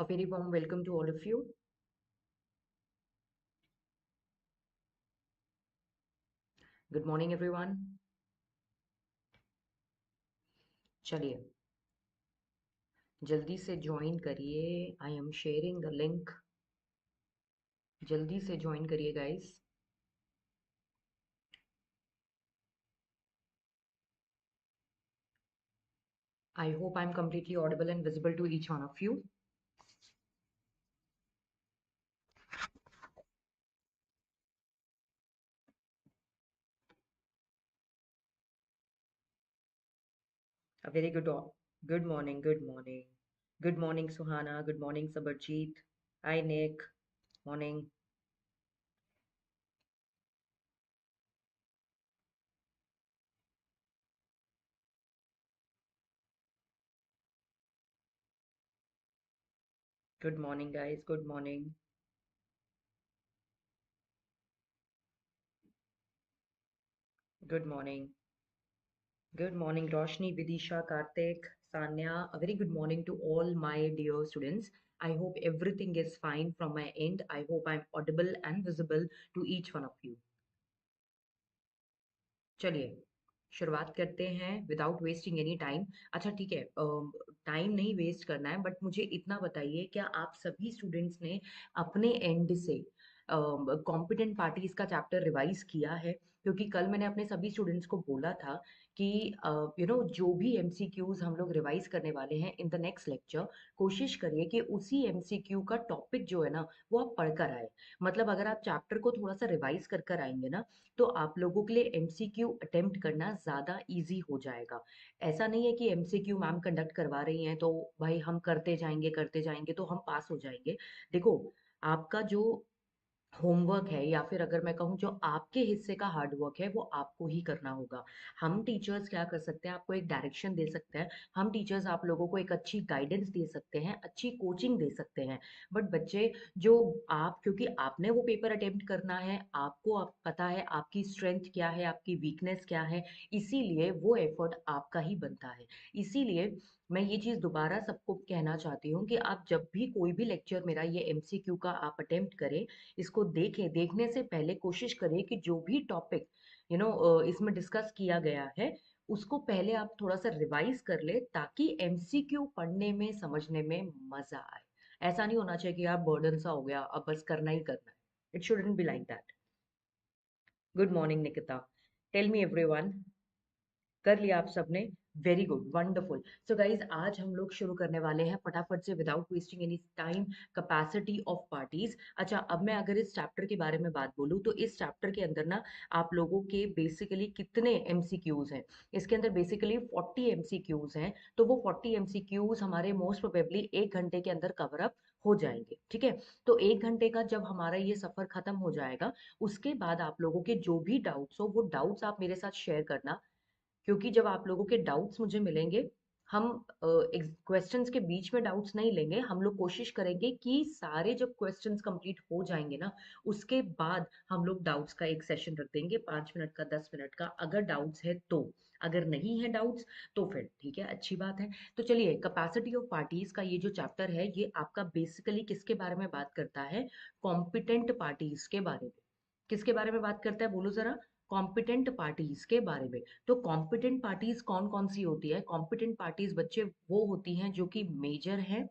A very warm welcome to all of you. Good morning, everyone. चलिए जल्दी से join करिए. I am sharing the link. जल्दी से ज्वाइन करिए guys. I hope I'm completely audible and visible to each one of you. A very good morning. Good morning. Good morning, Suhana. Good morning, Sabarjeet. Hi, Nick. Morning. Good morning, guys. Good morning. Good morning. Good morning, Roshni, Vidisha, Karthik, Sanya. A very good morning to all my dear students. I hope everything is fine from my end. I hope I'm audible and visible to each one of you. चलिए शुरुआत करते हैं without wasting any time. अच्छा ठीक है, time नहीं waste करना है, बट मुझे इतना बताइए, क्या आप सभी स्टूडेंट्स ने अपने एंड से कॉम्पिटेंट पार्टीज का चैप्टर रिवाइज किया है? क्योंकि कल मैंने अपने सभी स्टूडेंट्स को बोला था कि जो भी एमसीक्यूज हम लोग रिवाइज करने वाले हैं इन द नेक्स्ट लेक्चर, कोशिश करिए कि उसी एमसीक्यू का टॉपिक जो है ना वो आप पढ़कर आए. मतलब अगर आप चैप्टर को थोड़ा सा रिवाइज कर आएंगे ना, तो आप लोगों के लिए एमसीक्यू अटेम्प्ट करना ज़्यादा इजी हो जाएगा. ऐसा नहीं है कि एमसीक्यू मैम कंडक्ट करवा रही हैं तो भाई हम करते जाएंगे तो हम पास हो जाएंगे. देखो, आपका जो होमवर्क है, या फिर अगर मैं कहूँ जो आपके हिस्से का हार्ड वर्क है, वो आपको ही करना होगा. हम टीचर्स क्या कर सकते हैं, आपको एक डायरेक्शन दे सकते हैं. हम टीचर्स आप लोगों को एक अच्छी गाइडेंस दे सकते हैं, अच्छी कोचिंग दे सकते हैं. बट बच्चे, जो आप, क्योंकि आपने वो पेपर अटेम्प्ट करना है, आपको आप पता है आपकी स्ट्रेंथ क्या है, आपकी वीकनेस क्या है, इसीलिए वो एफर्ट आपका ही बनता है. इसीलिए मैं ये चीज़ दोबारा सबको कहना चाहती हूँ कि आप जब भी कोई भी लेक्चर मेरा ये एमसीक्यू का आप अटेम्प्ट करें, इसको देखें, देखने से पहले कोशिश करें कि जो भी टॉपिक इसमें डिस्कस किया गया है, उसको पहले आप थोड़ा सा रिवाइज कर ले, ताकि एमसीक्यू पढ़ने में समझने में मजा आए. ऐसा नहीं होना चाहिए कि यार बर्डन सा हो गया, अब बस करना ही करना है. It shouldn't be like that. Good morning Nikita. Tell me everyone, कर लिया आप सबने? Very good, wonderful. So guys, आज हम लोग शुरू करने वाले हैं फटाफट से without wasting any time, capacity of parties. अच्छा, अब मैं अगर इस चैप्टर के बारे में बात बोलूँ, तो इस चैप्टर के अंदर ना आप लोगों के बेसिकली कितने एमसीक्यूज हैं? इसके अंदर बेसिकली 40 एमसीक्यूज हैं. तो वो 40 एमसीक्यूज हमारे मोस्ट प्रोबेबली 1 घंटे के अंदर कवर अप हो जाएंगे. ठीक है, तो 1 घंटे का जब हमारा ये सफर खत्म हो जाएगा, उसके बाद आप लोगों के जो भी डाउट्स हो, वो डाउट्स आप मेरे साथ शेयर करना. क्योंकि जब आप लोगों के डाउट्स मुझे मिलेंगे, हम क्वेश्चंस के बीच में डाउट्स नहीं लेंगे. हम लोग कोशिश करेंगे कि सारे जब क्वेश्चंस कंप्लीट हो जाएंगे ना, उसके बाद हम लोग डाउट्स का एक सेशन रख देंगे, 5 मिनट का, 10 मिनट का, अगर डाउट्स है तो. अगर नहीं है डाउट्स, तो फिर ठीक है, अच्छी बात है. तो चलिए, कैपेसिटी ऑफ पार्टीज का ये जो चैप्टर है, ये आपका बेसिकली किसके बारे में बात करता है? कॉम्पिटेंट पार्टीज के बारे में. किसके बारे में बात करता है, बोलो जरा? कॉम्पिटेंट पार्टीज के बारे में. तो कॉम्पिटेंट पार्टीज कौन कौन सी होती है? कॉम्पिटेंट पार्टीज बच्चे वो होती हैं जो कि मेजर हैं.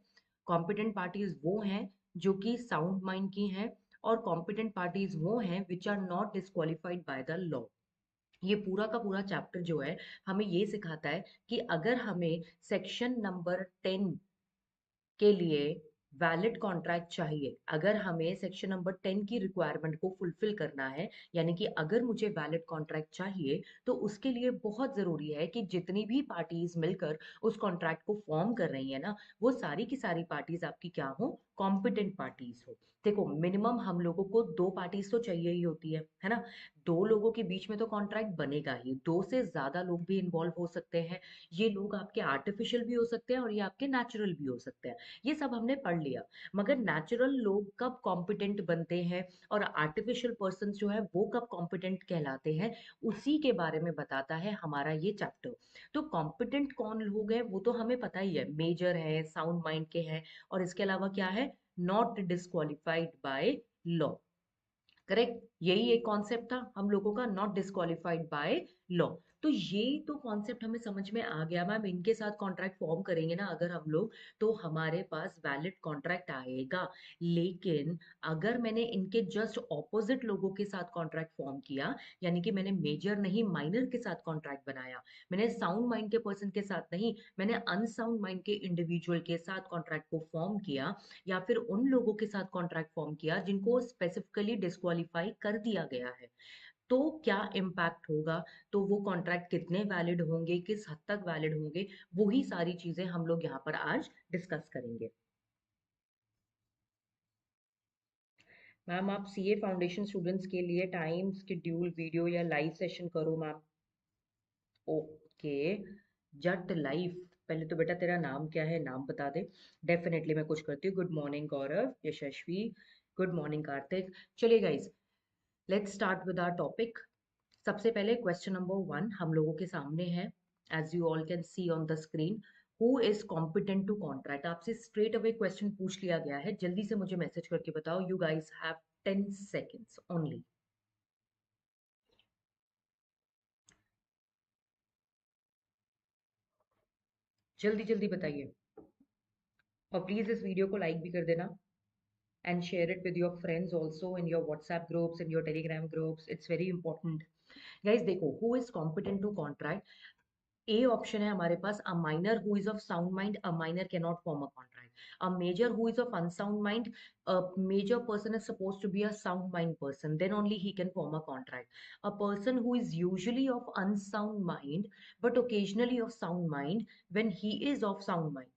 कॉम्पिटेंट पार्टीज वो हैं जो कि साउंड माइंड की हैं. और कॉम्पिटेंट पार्टीज वो हैं which are not disqualified by the law. ये पूरा का पूरा चैप्टर जो है, हमें ये सिखाता है कि अगर हमें सेक्शन नंबर 10 के लिए वैलिड कॉन्ट्रैक्ट चाहिए, अगर हमें सेक्शन नंबर 10 की रिक्वायरमेंट को फुलफिल करना है, यानी कि अगर मुझे वैलिड कॉन्ट्रैक्ट चाहिए, तो उसके लिए बहुत जरूरी है कि जितनी भी पार्टीज मिलकर उस कॉन्ट्रैक्ट को फॉर्म कर रही है ना, वो सारी की सारी पार्टीज आपकी क्या हो? कॉम्पिटेंट पार्टीज हो. देखो, मिनिमम हम लोगों को 2 पार्टीज तो चाहिए ही होती है ना? 2 लोगों के बीच में तो कॉन्ट्रैक्ट बनेगा ही. 2 से ज्यादा लोग भी इन्वॉल्व हो सकते हैं. ये लोग आपके आर्टिफिशियल भी हो सकते हैं और ये आपके नेचुरल भी हो सकते हैं. ये सब हमने पढ़ लिया, मगर नेचुरल लोग कब कॉम्पिटेंट बनते हैं और आर्टिफिशियल पर्सन जो है वो कब कॉम्पिटेंट कहलाते हैं, उसी के बारे में बताता है हमारा ये चैप्टर। तो कॉम्पिटेंट कौन लोग हैं वो तो हमें पता ही है, मेजर है, साउंड माइंड के हैं, और इसके अलावा क्या है, not disqualified by law. Correct, यही एक कॉन्सेप्ट था हम लोगों का, नॉट डिस्क्वालिफाइड बाय लॉ। तो ये तो कॉन्सेप्ट हमें समझ में आ गया मैम। इनके साथ कॉन्ट्रैक्ट फॉर्म करेंगे ना अगर हम लोग, तो हमारे पास वैलिड कॉन्ट्रैक्ट आएगा। लेकिन अगर मैंने इनके जस्ट ऑपोजिट लोगों के साथ कॉन्ट्रैक्ट फॉर्म किया, यानी कि मैंने मेजर नहीं माइनर के साथ कॉन्ट्रैक्ट बनाया, मैंने साउंड माइंड के पर्सन के साथ नहीं, मैंने अनसाउंड माइंड के इंडिविजुअल के साथ कॉन्ट्रैक्ट को फॉर्म किया, या फिर उन लोगों के साथ कॉन्ट्रैक्ट फॉर्म किया जिनको स्पेसिफिकली डिस्क्वालीफाई कर दिया गया है, तो क्या इम्पैक्ट होगा, तो वो कॉन्ट्रैक्ट कितने वैलिड होंगे, किस हद तक वैलिड होंगे, वही सारी चीजें हम लोग यहाँ पर आज डिस्कस करेंगे। मैम आप सीए फाउंडेशन स्टूडेंट्स के लिए टाइम शेड्यूल वीडियो या लाइव सेशन करो मैम। ओके, जट लाइफ, पहले तो बेटा तेरा नाम क्या है, नाम बता दे। डेफिनेटली मैं कुछ करती हूँ। Good morning Gaurav, Yashasvi, good morning Kartik. चलिए guys, let's start with our topic. सबसे पहले क्वेश्चन नंबर 1 हम लोगों के सामने है, as you all can see on the screen. Who is competent to contract, आपसे स्ट्रेट अवे क्वेश्चन पूछ लिया गया है, जल्दी से मुझे मैसेज करके बताओ। You guys have 10 seconds only. जल्दी जल्दी बताइए, और प्लीज इस वीडियो को लाइक भी कर देना, and share it with your friends also in your WhatsApp groups, in your Telegram groups. It's very important. Guys, देखो, who is competent to contract? A option है हमारे पास, a minor who is of sound mind, a minor cannot form a contract. A major who is of unsound mind, a major person is supposed to be a sound mind person, then only he can form a contract. A person who is usually of unsound mind but occasionally of sound mind, when he is of sound mind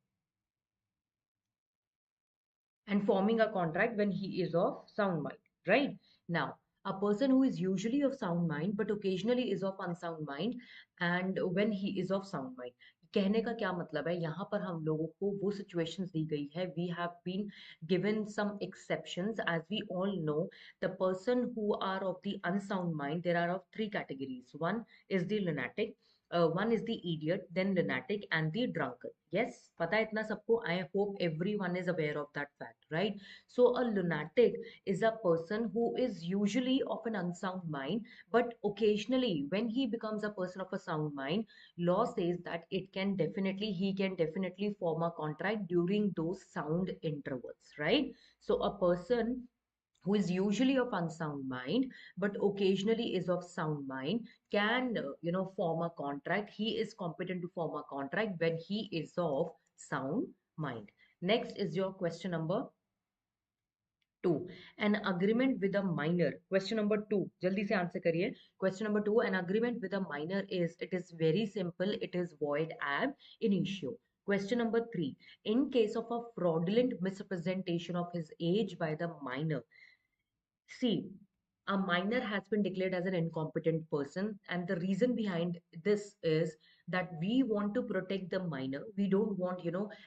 and forming a contract when he is of sound mind, right? Now, a person who is usually of sound mind but occasionally is of unsound mind, and when he is of sound mind, कहने का क्या मतलब है, यहाँ पर हम लोगों को वो सिचुएशंस दी गई है, we have been given some exceptions. As we all know, the person who are of the unsound mind, there are of three categories. One is the lunatic, one is the idiot, then lunatic, and the drunkard. Yes, पता है इतना सबको? I hope everyone is aware of that fact, right? So a lunatic is a person who is usually of an unsound mind, but occasionally when he becomes a person of a sound mind, law says that he can definitely form a contract during those sound intervals, right? So a person who is usually of unsound mind but occasionally is of sound mind can form a contract. He is competent to form a contract when he is of sound mind. Next is your question number 2, an agreement with a minor. Question number 2, jaldi se answer kariye. Question number 2, an agreement with a minor is, it is very simple, it is void ab initio. Question number 3, in case of a fraudulent misrepresentation of his age by the minor. See, a minor has been declared as an incompetent person, and the reason behind this is that we want to protect the minor. We don't want,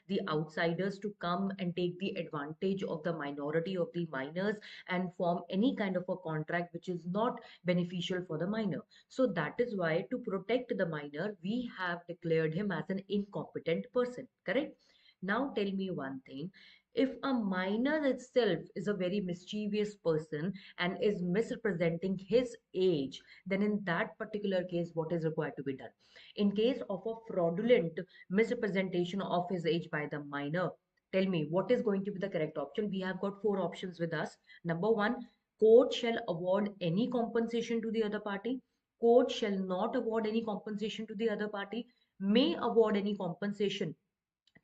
the outsiders to come and take the advantage of the minority of the minors and form any kind of a contract which is not beneficial for the minor. So that is why, to protect the minor, we have declared him as an incompetent person. Correct? Now tell me one thing. If a minor itself is a very mischievous person and is misrepresenting his age, then in that particular case, what is required to be done? In case of a fraudulent misrepresentation of his age by the minor, tell me what is going to be the correct option? We have got four options with us. Number one, court shall award any compensation to the other party. Court shall not award any compensation to the other party, may award any compensation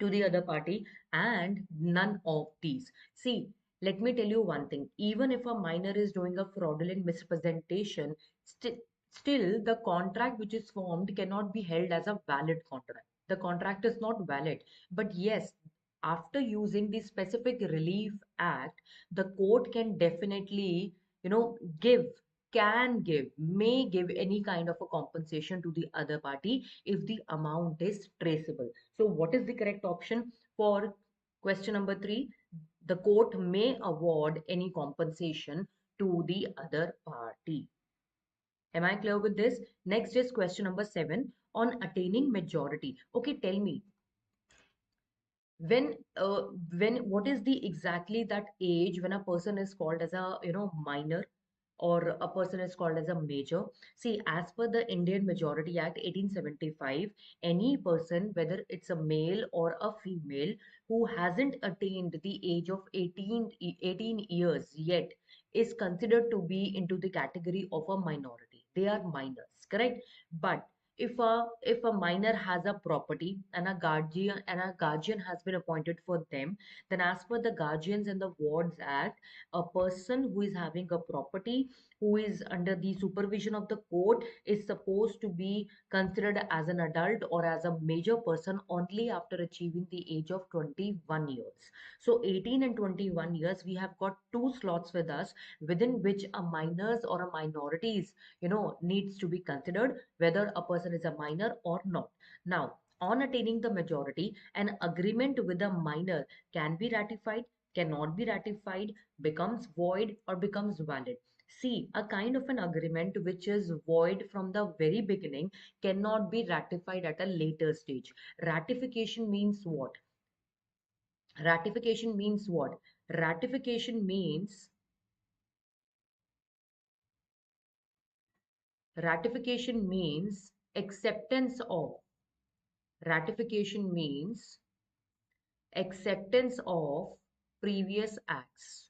to the other party, and none of these. See, let me tell you one thing. Even if a minor is doing a fraudulent misrepresentation, still the contract which is formed cannot be held as a valid contract. The contract is not valid. But yes, after using the Specific Relief Act, the court can definitely, give, can give, may give any kind of a compensation to the other party if the amount is traceable. So what is the correct option for question number 3? The court may award any compensation to the other party. Am I clear with this? Next is question number 7 on attaining majority. Okay, tell me, when when what is the exactly that age when a person is called as a minor, or a person is called as a major? See, as per the Indian Majority Act 1875, any person, whether it's a male or a female, who hasn't attained the age of 18 years yet is considered to be into the category of a minority. They are minors, correct? But if a minor has a property and a guardian has been appointed for them, then as per the Guardians and the Wards Act, a person who is having a property, who is under the supervision of the court, is supposed to be considered as an adult or as a major person only after achieving the age of 21 years. So 18 and 21 years, we have got two slots with us, within which a minors or a minorities needs to be considered, whether a person is a minor or not. Now, on attaining the majority, an agreement with a minor can be ratified, cannot be ratified, becomes void, or becomes valid. See, a kind of an agreement which is void from the very beginning cannot be ratified at a later stage. Ratification means what? Ratification means what? Ratification means ratification means acceptance of. Ratification means acceptance of previous acts,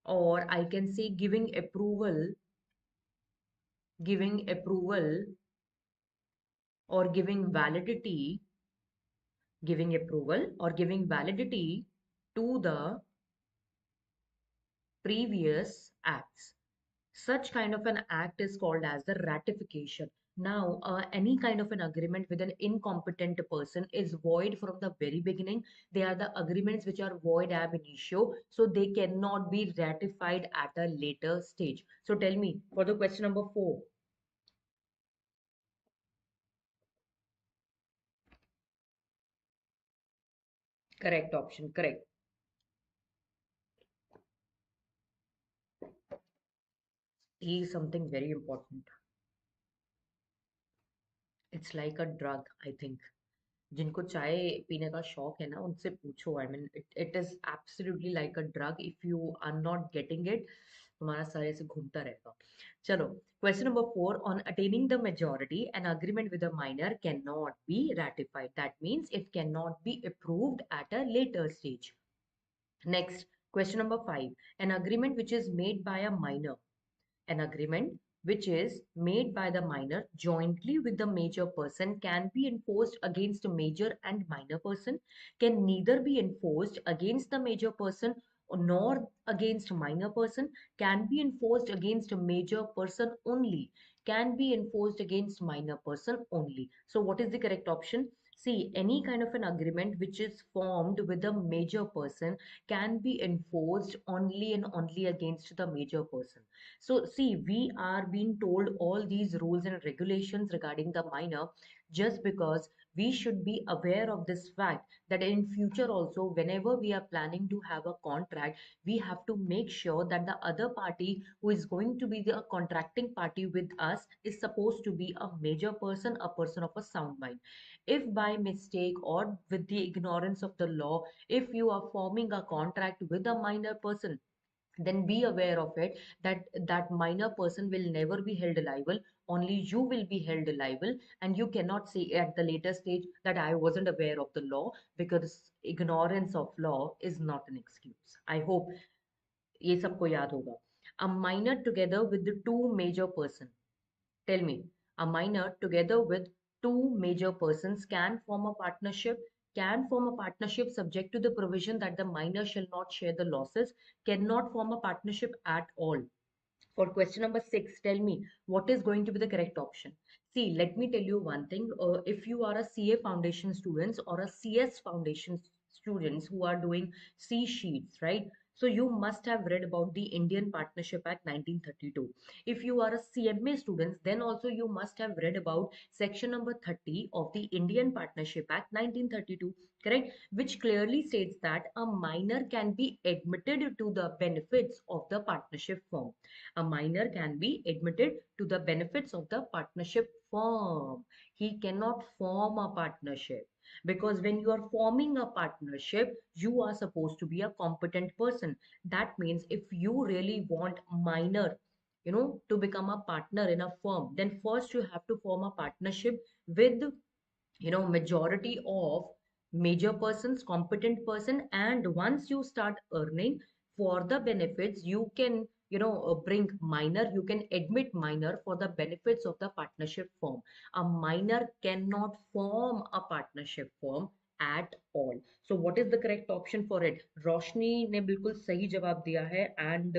or I can say giving approval or giving approval or giving validity to the previous acts. Such kind of an act is called as the ratification. Now, any kind of an agreement with an incompetent person is void from the very beginning. They are the agreements which are void ab initio, so they cannot be ratified at a later stage. So tell me, for the question number 4, correct option, correct. Tea is something very important. It's like a drug, I think. जिनको चाय पीने का शौक है ना, उनसे पूछो. I mean it is absolutely like a drug. If you are not getting it, तुम्हारा सर ऐसे घूमता रहेगा. चलो, question number 4 on attaining the majority, an agreement with a minor can not be ratified. That means it cannot be approved at a later stage. Next, question number 5, an agreement which is made by a minor. An agreement which is made by the minor jointly with the major person can be enforced against a major and minor person, can neither be enforced against the major person nor against minor person, can be enforced against a major person only, can be enforced against minor person only. So what is the correct option? See, any kind of an agreement which is formed with a major person can be enforced only and only against the major person. So, see, we are being told all these rules and regulations regarding the minor just because we should be aware of this fact that in future also, whenever we are planning to have a contract, we have to make sure that the other party who is going to be the contracting party with us is supposed to be a major person, a person of a sound mind. If by mistake or with the ignorance of the law, if you are forming a contract with a minor person, then be aware of it that that minor person will never be held liable. Only you will be held liable, and you cannot say at the later stage that I wasn't aware of the law, because ignorance of law is not an excuse. I hope ये सबको याद होगा. A minor together with the two major person. Tell me, a minor together with two major persons can form a partnership subject to the provision that the minor shall not share the losses, cannot form a partnership at all. For question number 6, tell me what is going to be the correct option. See, let me tell you one thing. If you are a CA foundation students or a CS foundation students who are doing C sheets, right? So you must have read about the Indian Partnership Act 1932. If you are a CMA student, then also you must have read about section number 30 of the Indian Partnership Act 1932, correct? Which clearly states that a minor can be admitted to the benefits of the partnership firm. A minor can be admitted to the benefits of the partnership firm. He cannot form a partnership, because when you are forming a partnership, you are supposed to be a competent person. That means if you really want minor, to become a partner in a firm, then first you have to form a partnership with, majority of major persons, competent person. And once you start earning for the benefits, you can, bring minor, you can admit minor for the benefits of the partnership firm. A minor cannot form a partnership firm at all. So what is the correct option for it? Roshni ne bilkul sahi jawab diya hai, and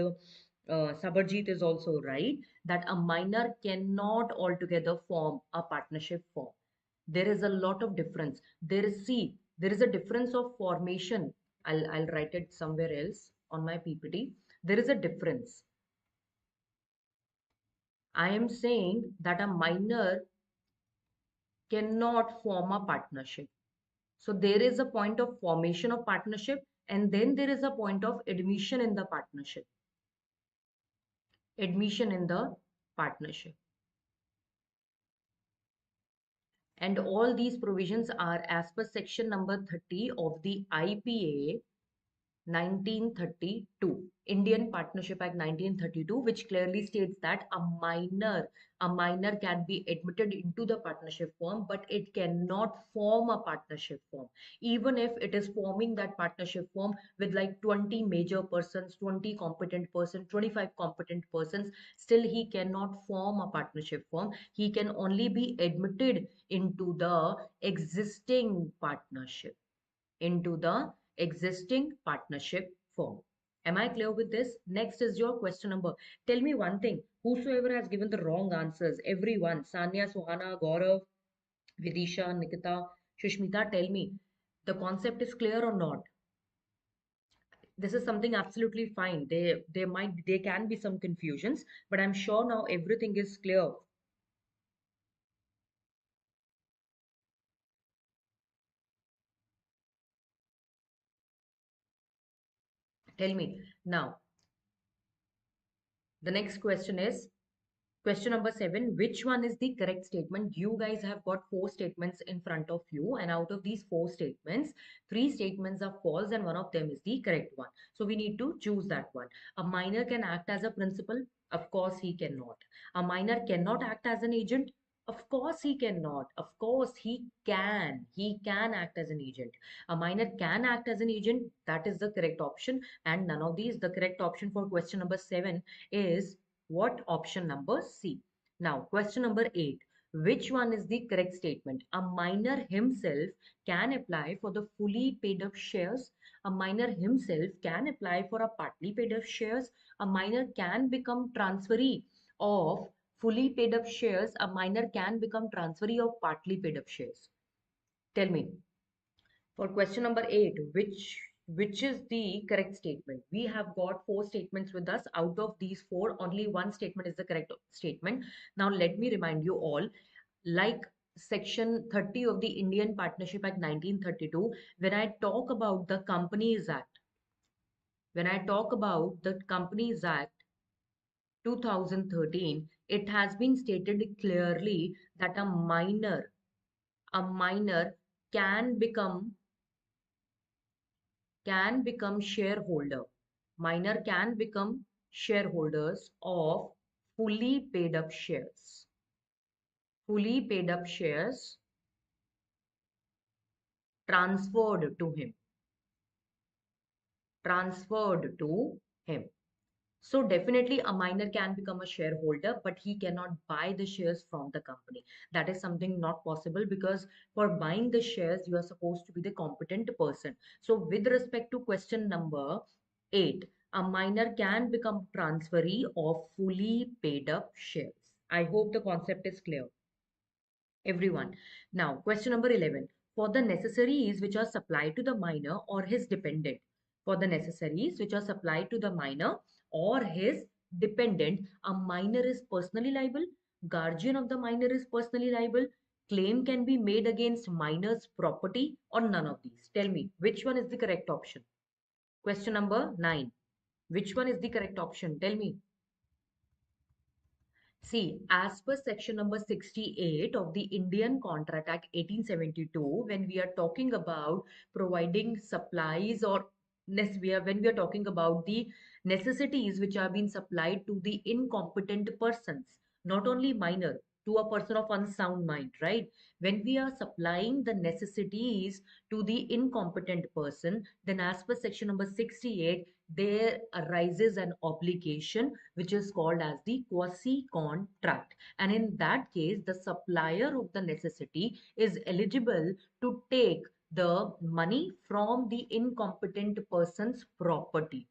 Sabarjeet is also right that a minor cannot altogether form a partnership firm. There is a lot of difference. There is a difference of formation. I'll write it somewhere else on my PPT. There is a difference. I am saying that a minor cannot form a partnership. So there is a point of formation of partnership, and then there is a point of admission in the partnership. Admission in the partnership. And all these provisions are as per section number 30 of the IPA 1932, Indian Partnership Act 1932, which clearly states that a minor can be admitted into the partnership firm, but it cannot form a partnership firm. Even if it is forming that partnership firm with like 20 major persons, 20 competent persons, 25 competent persons, still he cannot form a partnership firm. He can only be admitted into the existing partnership, into the existing partnership firm. Am I clear with this? Next is your question number. Tell me one thing. Whosoever has given the wrong answers, everyone, Sanya, Suhana, Gaurav, Vidisha, Nikita, Shushmita, tell me, the concept is clear or not? This is something absolutely fine. There can be some confusions, but I'm sure now everything is clear. Tell me. Now, the next question is, question number 7, which one is the correct statement? You guys have got four statements in front of you, and out of these four statements, three statements are false and one of them is the correct one. So we need to choose that one. A minor can act as a principal? Of course he cannot. A minor cannot act as an agent? Of course he cannot. Of course he can. He can act as an agent. A minor can act as an agent. That is the correct option. And none of these. The correct option for question number 7 is what? Option number C. Now, question number 8. Which one is the correct statement? A minor himself can apply for the fully paid up shares. A minor himself can apply for a partly paid up shares. A minor can become transferee of fully paid up shares. A minor can become transferee of partly paid up shares. Tell me, for question number 8, which is the correct statement? We have got four statements with us. Out of these four, only one statement is the correct statement. Now let me remind you all, like section 30 of the Indian Partnership Act 1932, when I talk about the Companies Act, when I talk about the Companies Act 2013, it has been stated clearly that a minor can become shareholder. Minor can become shareholders of fully paid up shares. Fully paid up shares transferred to him. Transferred to him. So definitely a minor can become a shareholder, but he cannot buy the shares from the company. That is something not possible, because for buying the shares, you are supposed to be the competent person. So with respect to question number 8, a minor can become transferee of fully paid up shares. I hope the concept is clear, everyone. Now, question number 11. For the necessaries which are supplied to the minor or his dependent, for the necessaries which are supplied to the minor or his dependent, a minor is personally liable, guardian of the minor is personally liable, claim can be made against minor's property, or none of these. Tell me, which one is the correct option? Question number 9. Which one is the correct option? Tell me. See, as per section number 68 of the Indian Contract Act 1872, when we are talking about providing supplies or when we are talking about the necessities which are being supplied to the incompetent persons, not only minor, to a person of unsound mind, right? When we are supplying the necessities to the incompetent person, then as per section number 68, there arises an obligation which is called as the quasi contract, and in that case the supplier of the necessity is eligible to take the money from the incompetent person's property.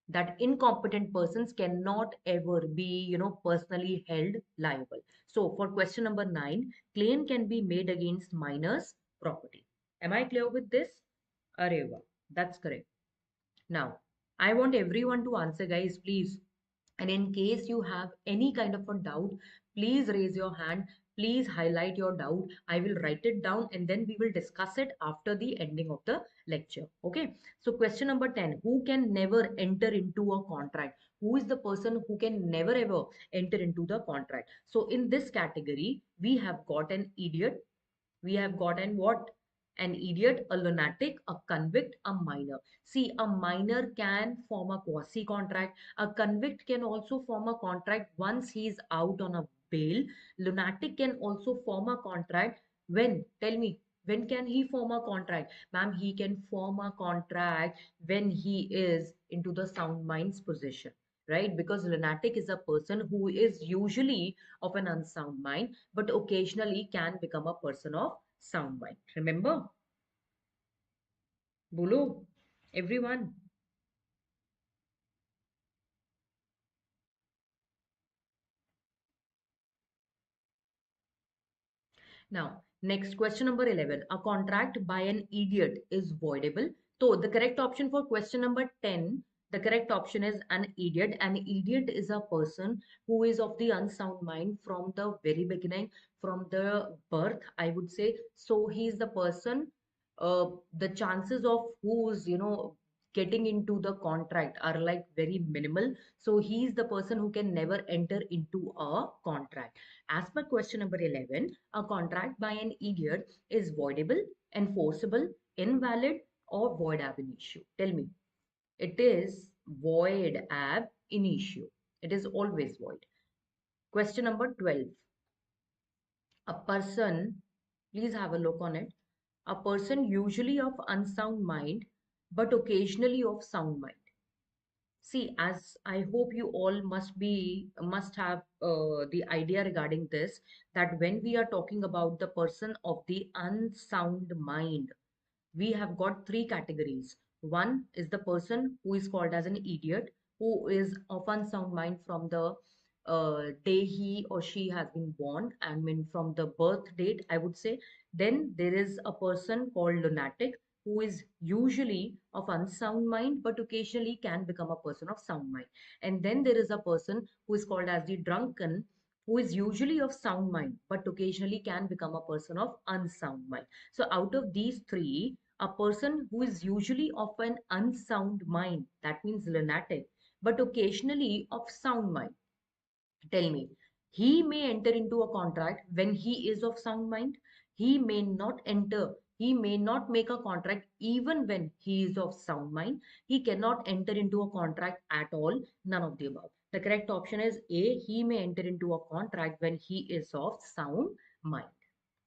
That incompetent persons cannot ever be, personally held liable. So for question number 9, claim can be made against minors property. Am I clear with this? Areva, that's correct. Now, I want everyone to answer, guys, please. And in case you have any kind of a doubt, please raise your hand. Please highlight your doubt. I will write it down and then we will discuss it after the ending of the lecture. Okay. So question number 10, who can never enter into a contract? Who is the person who can never ever enter into the contract? So in this category, we have got an idiot, we have got an what? An idiot, a lunatic, a convict, a minor. See, a minor can form a quasi contract. A convict can also form a contract once he is out on a bail. Lunatic can also form a contract when? Tell me, when can he form a contract? Ma'am, he can form a contract when he is into the sound mind's position, right? Because lunatic is a person who is usually of an unsound mind, but occasionally can become a person of sound mind. Remember? Bolo, everyone. Now, next question number 11. A contract by an idiot is voidable. So, the correct option for question number 10, the correct option is an idiot. An idiot is a person who is of the unsound mind from the very beginning, from the birth, I would say. So, he is the person, the chances of who's, getting into the contract are like very minimal. So, he is the person who can never enter into a contract. As per question number 11, a contract by an idiot is voidable, enforceable, invalid, or void ab initio. Tell me. It is void ab initio. It is always void. Question number 12. A person, please have a look on it. A person usually of unsound mind, but occasionally of sound mind. See, as I hope you all must have the idea regarding this, that when we are talking about the person of the unsound mind, we have got three categories. One is the person who is called as an idiot, who is of unsound mind from the day he or she has been born, I mean from the birth date, I would say. Then there is a person called lunatic, who is usually of unsound mind but occasionally can become a person of sound mind. And then there is a person who is called as the drunken, who is usually of sound mind but occasionally can become a person of unsound mind. So out of these three, a person who is usually of an unsound mind, that means lunatic, but occasionally of sound mind, tell me, he may enter into a contract when he is of sound mind. He may not enter, he may not make a contract even when he is of sound mind. He cannot enter into a contract at all. None of the above. The correct option is A. He may enter into a contract when he is of sound mind.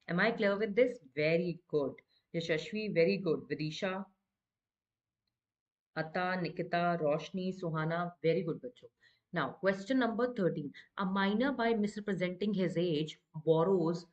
Am I clear with this? Very good. Yashashvi, very good. Vidisha, Ata, Nikita, Roshni, Suhana, very good, bachcho. Now, question number 13. A minor, by misrepresenting his age, borrows.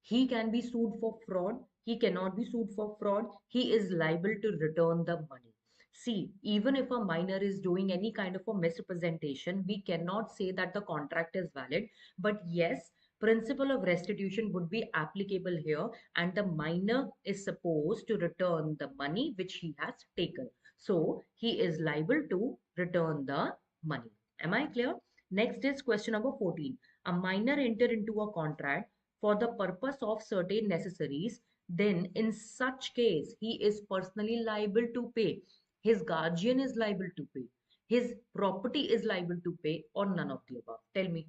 He can be sued for fraud. He cannot be sued for fraud. He is liable to return the money. See, even if a minor is doing any kind of a misrepresentation, we cannot say that the contract is valid. But yes, principle of restitution would be applicable here, and the minor is supposed to return the money which he has taken. So he is liable to return the money. Am I clear? Next is question number 14. A minor enter into a contract for the purpose of certain necessaries, then in such case he is personally liable to pay. His guardian is liable to pay. His property is liable to pay, or none of the above. Tell me,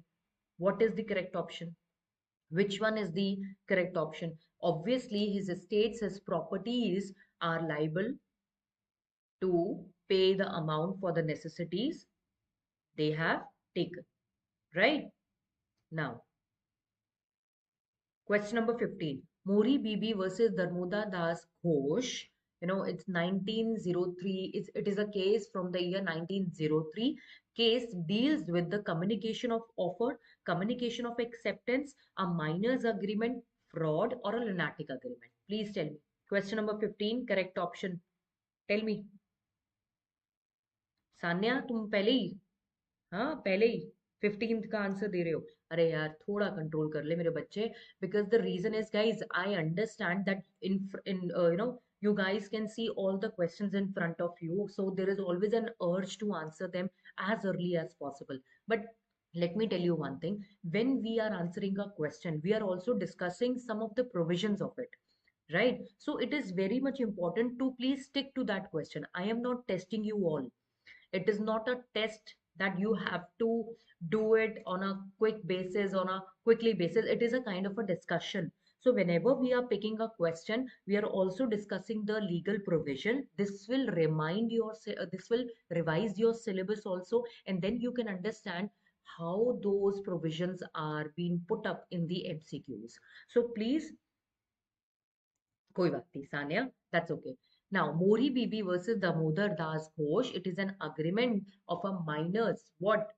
what is the correct option? Which one is the correct option? Obviously, his estates, his properties are liable to pay the amount for the necessities they have taken, right? Now, question number 15. Mori Bibi versus Darmoda Das Ghosh. It's 1903. It is a case from the year 1903. Case deals with the communication of offer, communication of acceptance, a minor's agreement, fraud, or a lunatic agreement. Please tell me. Question number 15, correct option. Tell me. Sanya तुम पहले ही, हाँ पहले ही 15th का answer दे रहे हो. अरे यार थोड़ा कंट्रोल कर ले मेरे बच्चे. Because the reason is guys I understand that in you guys can see all the questions in front of you, so there is always an urge to answer them as early as possible. But let me tell you one thing. When we are answering a question, we are also discussing some of the provisions of it, right? So it is very much important to please stick to that question. I am not testing you all. It is not a test that you have to do it on a quick basis, on a quickly basis. It is a kind of a discussion. So whenever we are picking a question, we are also discussing the legal provision. This will remind your this will revise your syllabus also, and then you can understand how those provisions are being put up in the MCQs. So please, कोई बात नहीं Sania, that's okay. Now Mori Bibi versus Damodar Das Ghosh, it is an agreement of a minors. What?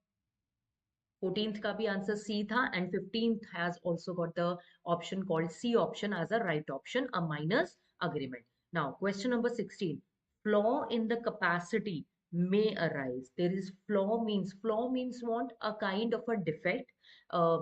14th का भी answer C था, and 15th has also got the option called C option as a right option, a minors agreement. Now question number 16. Flaw in the capacity may arise. There is flaw means what? A kind of a defect, uh,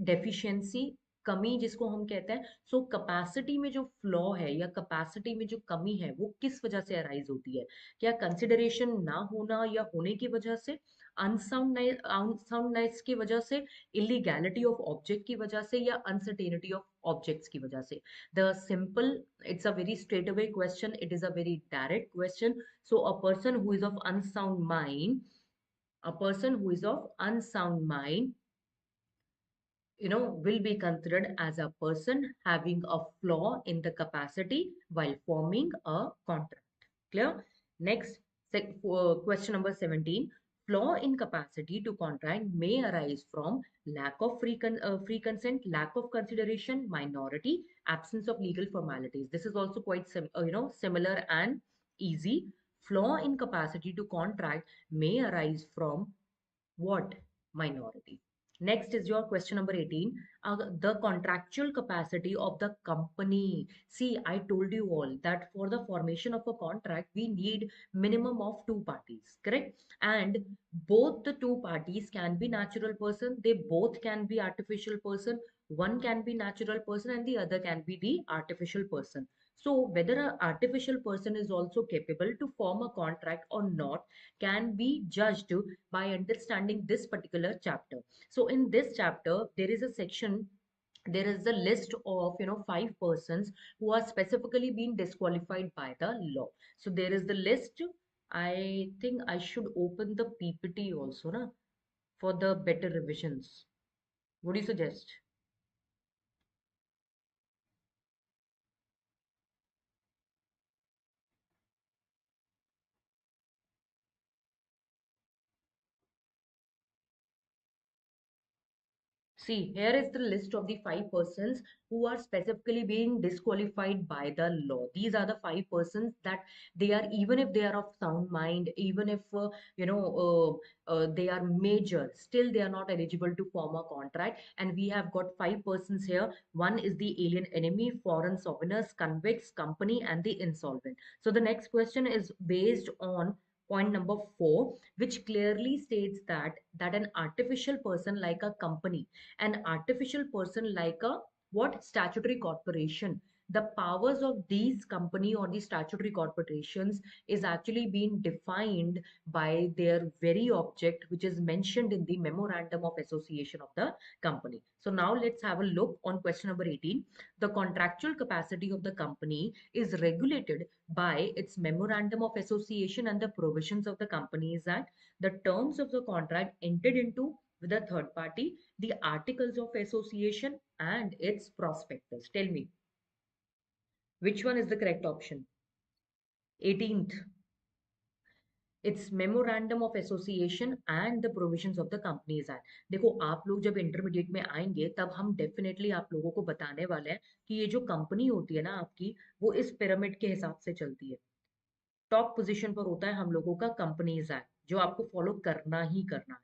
deficiency, कमी जिसको हम कहते हैं. सो capacity में जो flaw है या capacity में जो कमी है वो किस वजह से अराइज होती है? क्या कंसिडरेशन ना होना या होने की वजह से, अनसाउंडनेस की वजह से, इलीगैलिटी ऑफ ऑब्जेक्ट की वजह से, या अनसर्टेनिटी ऑफ ऑब्जेक्ट्स की वजह से? The simple, it's a very straight away question, it is a very direct question. So a person who is of unsound mind, a person who is of unsound mind, will be considered as a person having a flaw in the capacity while forming a contract. Clear? Next, question number 17. Flaw in capacity to contract may arise from lack of free consent, lack of consideration, minority, absence of legal formalities. This is also quite similar and easy. Flaw in capacity to contract may arise from what? Minority. Next is your question number 18. The contractual capacity of the company. See, I told you all that for the formation of a contract, we need minimum of two parties, correct? And both the two parties can be natural person. They both can be artificial person. One can be natural person and the other can be the artificial person. So whether an artificial person is also capable to form a contract or not can be judged by understanding this particular chapter. So in this chapter, there is a section, there is a list of 5 persons who are specifically being disqualified by the law. So there is the list. I think I should open the PPT also, na, for the better revisions. What do you suggest? See, here is the list of the 5 persons who are specifically being disqualified by the law. These are the 5 persons that they are, even if they are of sound mind, even if they are major, still they are not eligible to form a contract. And we have got 5 persons here. One is the alien enemy, foreign sovereigns, convicts, company, and the insolvent. So the next question is based on point number 4, which clearly states that an artificial person like a company, an artificial person like a what? Statutory corporation, the powers of these company or the statutory corporations is actually being defined by their very object, which is mentioned in the memorandum of association of the company. So now let's have a look on question number 18. The contractual capacity of the company is regulated by its memorandum of association and the provisions of the Companies Act, the terms of the contract entered into with a third party, the articles of association, and its prospectus. Tell me, which one is the correct option? 18th. It's memorandum of association and the provisions of the Companies Act. देखो आप लोग जब intermediate में आएंगे तब हम definitely आप लोगों को बताने वाले हैं कि ये जो कंपनी होती है ना आपकी, वो इस पिरामिड के हिसाब से चलती है। टॉप पोजीशन पर होता है हम लोगों का कंपनीज एक्ट, जो आपको फॉलो करना ही करना है।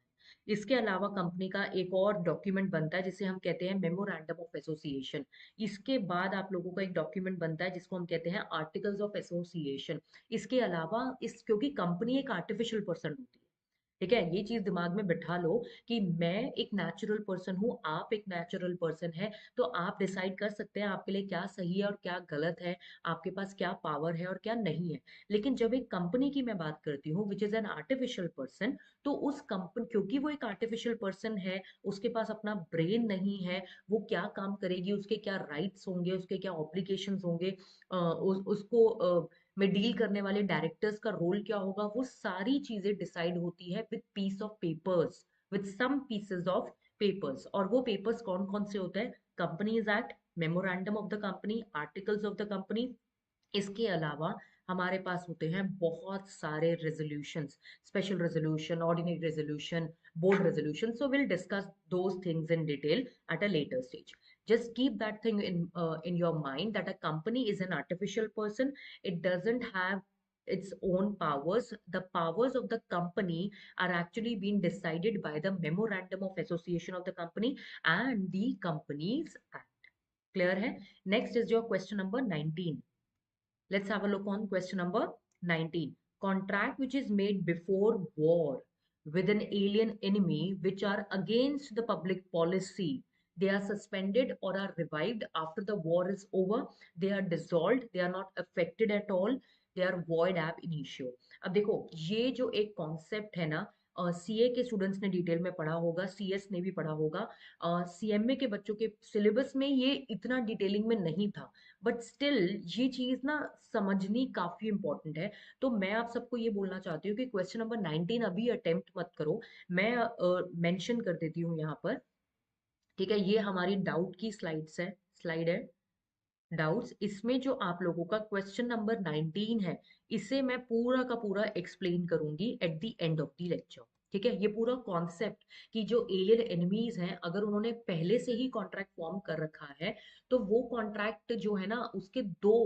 इसके अलावा कंपनी का एक और डॉक्यूमेंट बनता है जिसे हम कहते हैं मेमोरेंडम ऑफ एसोसिएशन। इसके बाद आप लोगों का एक डॉक्यूमेंट बनता है जिसको हम कहते हैं आर्टिकल्स ऑफ एसोसिएशन। इसके अलावा इस क्योंकि कंपनी एक आर्टिफिशियल पर्सन होती है, ठीक है, ये चीज दिमाग में बिठा लो कि मैं एक नेचुरल पर्सन हूँ, आप एक नेचुरल पर्सन है, तो आप डिसाइड कर सकते हैं आपके लिए क्या सही है और क्या गलत है, आपके पास क्या पावर है और क्या नहीं है। लेकिन जब एक कंपनी की मैं बात करती हूँ which is an artificial person, तो उस कंपनी क्योंकि वो एक आर्टिफिशियल पर्सन है, उसके पास अपना ब्रेन नहीं है, वो क्या काम करेगी, उसके क्या राइट्स होंगे, उसके क्या ऑब्लिगेशंस होंगे, उसको में डील करने वाले डायरेक्टर्स का रोल क्या होगा, वो सारी चीजें डिसाइड होती है with piece of papers, with some pieces of papers. और वो पेपर्स कौन कौन से होते हैं? Companies act, memorandum of the company, articles of the company. इसके अलावा हमारे पास होते हैं बहुत सारे resolutions, special resolution, ordinary resolution, board resolution. So will discuss those things in detail at a later stage. Just keep that thing in your mind that a company is an artificial person. It doesn't have its own powers. The powers of the company are actually being decided by the memorandum of association of the company and the Companies Act. Clear hai? Next is your question number 19. Let's have a look on question number 19. Contract which is made before war with an alien enemy which are against the public policy. They are suspended or are revived after the war is over. They are dissolved. They are not affected at all. They are void ab initio. अब देखो ये जो एक concept है ना, CA के students ने detail में पढ़ा होगा, सीएस ने भी पढ़ा होगा, सीएमए के बच्चों के सिलेबस में ये इतना डिटेलिंग में नहीं था, बट स्टिल ये चीज ना समझनी काफी इंपॉर्टेंट है। तो मैं आप सबको ये बोलना चाहती हूँ कि क्वेश्चन नंबर 19 अभी अटेम्प्ट मत करो, मैं मेंशन कर देती हूँ यहाँ पर, ठीक है। ये हमारी डाउट की स्लाइड है डाउट्स। इसमें जो आप लोगों का क्वेश्चन नंबर 19 है, इसे मैं पूरा का पूरा एक्सप्लेन करूंगी eight the end of the lecture, ठीक है। ये पूरा कॉन्सेप्ट कि जो एलियन एनिमीज हैं अगर उन्होंने पहले से ही कॉन्ट्रैक्ट फॉर्म कर रखा है, तो वो कॉन्ट्रैक्ट जो है ना उसके दो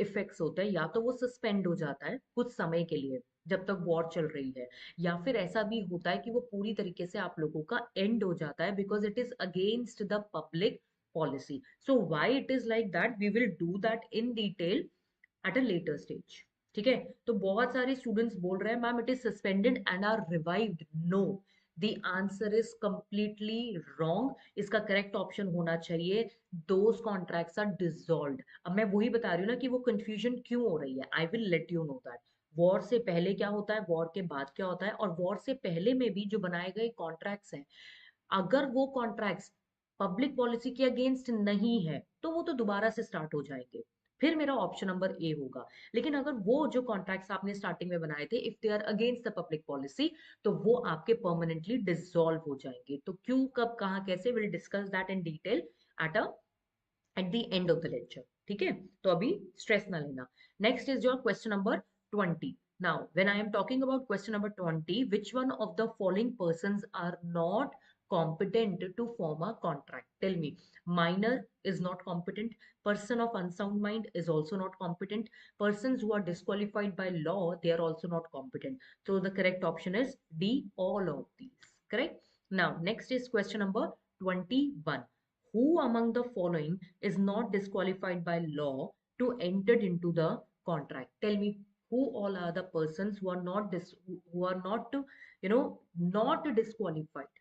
इफेक्ट्स होते हैं। या तो वो सस्पेंड हो जाता है कुछ समय के लिए जब तक वॉर चल रही है, या फिर ऐसा भी होता है कि वो पूरी तरीके से आप लोगों का एंड हो जाता है because it is against the public policy. So why it is like that, we will do that in detail at a later stage, ठीक है। तो बहुत सारे स्टूडेंट्स बोल रहे हैं ma'am it is suspended and are revived. No, the answer is completely wrong. इसका correct option होना चाहिए दोज कॉन्ट्रैक्ट्स आर डिसॉल्व्ड। अब मैं वही बता रही हूँ ना कि वो कंफ्यूजन क्यों हो रही है। I will let you know that war से पहले क्या होता है, वॉर के बाद क्या होता है, और वॉर से पहले में भी जो बनाए गए कॉन्ट्रैक्ट्स हैं, अगर वो कॉन्ट्रैक्ट्स पब्लिक पॉलिसी के अगेंस्ट नहीं है तो वो तो दोबारा से स्टार्ट हो जाएंगे, फिर मेरा ऑप्शन नंबर ए होगा। लेकिन अगर वो जो कॉन्ट्रैक्ट्स आपने स्टार्टिंग में बनाए थे if they are against the public policy, तो वो आपके परमानेंटली डिसॉल्व हो जाएंगे। तो क्यों, कब, कहां, कैसे, will discuss that in detail at at the end of the lecture, ठीक है। तो अभी स्ट्रेस ना लेना। Next is your question number 20. Now, when I am talking about question number 20, which one of the following persons are not competent to form a contract? Tell me. Minor is not competent. Person of unsound mind is also not competent. Persons who are disqualified by law, they are also not competent. So the correct option is D, all of these. Correct? Now, next is question number 21. Who among the following is not disqualified by law to enter into the contract? Tell me, who all are the persons who are not who are not to, not disqualified?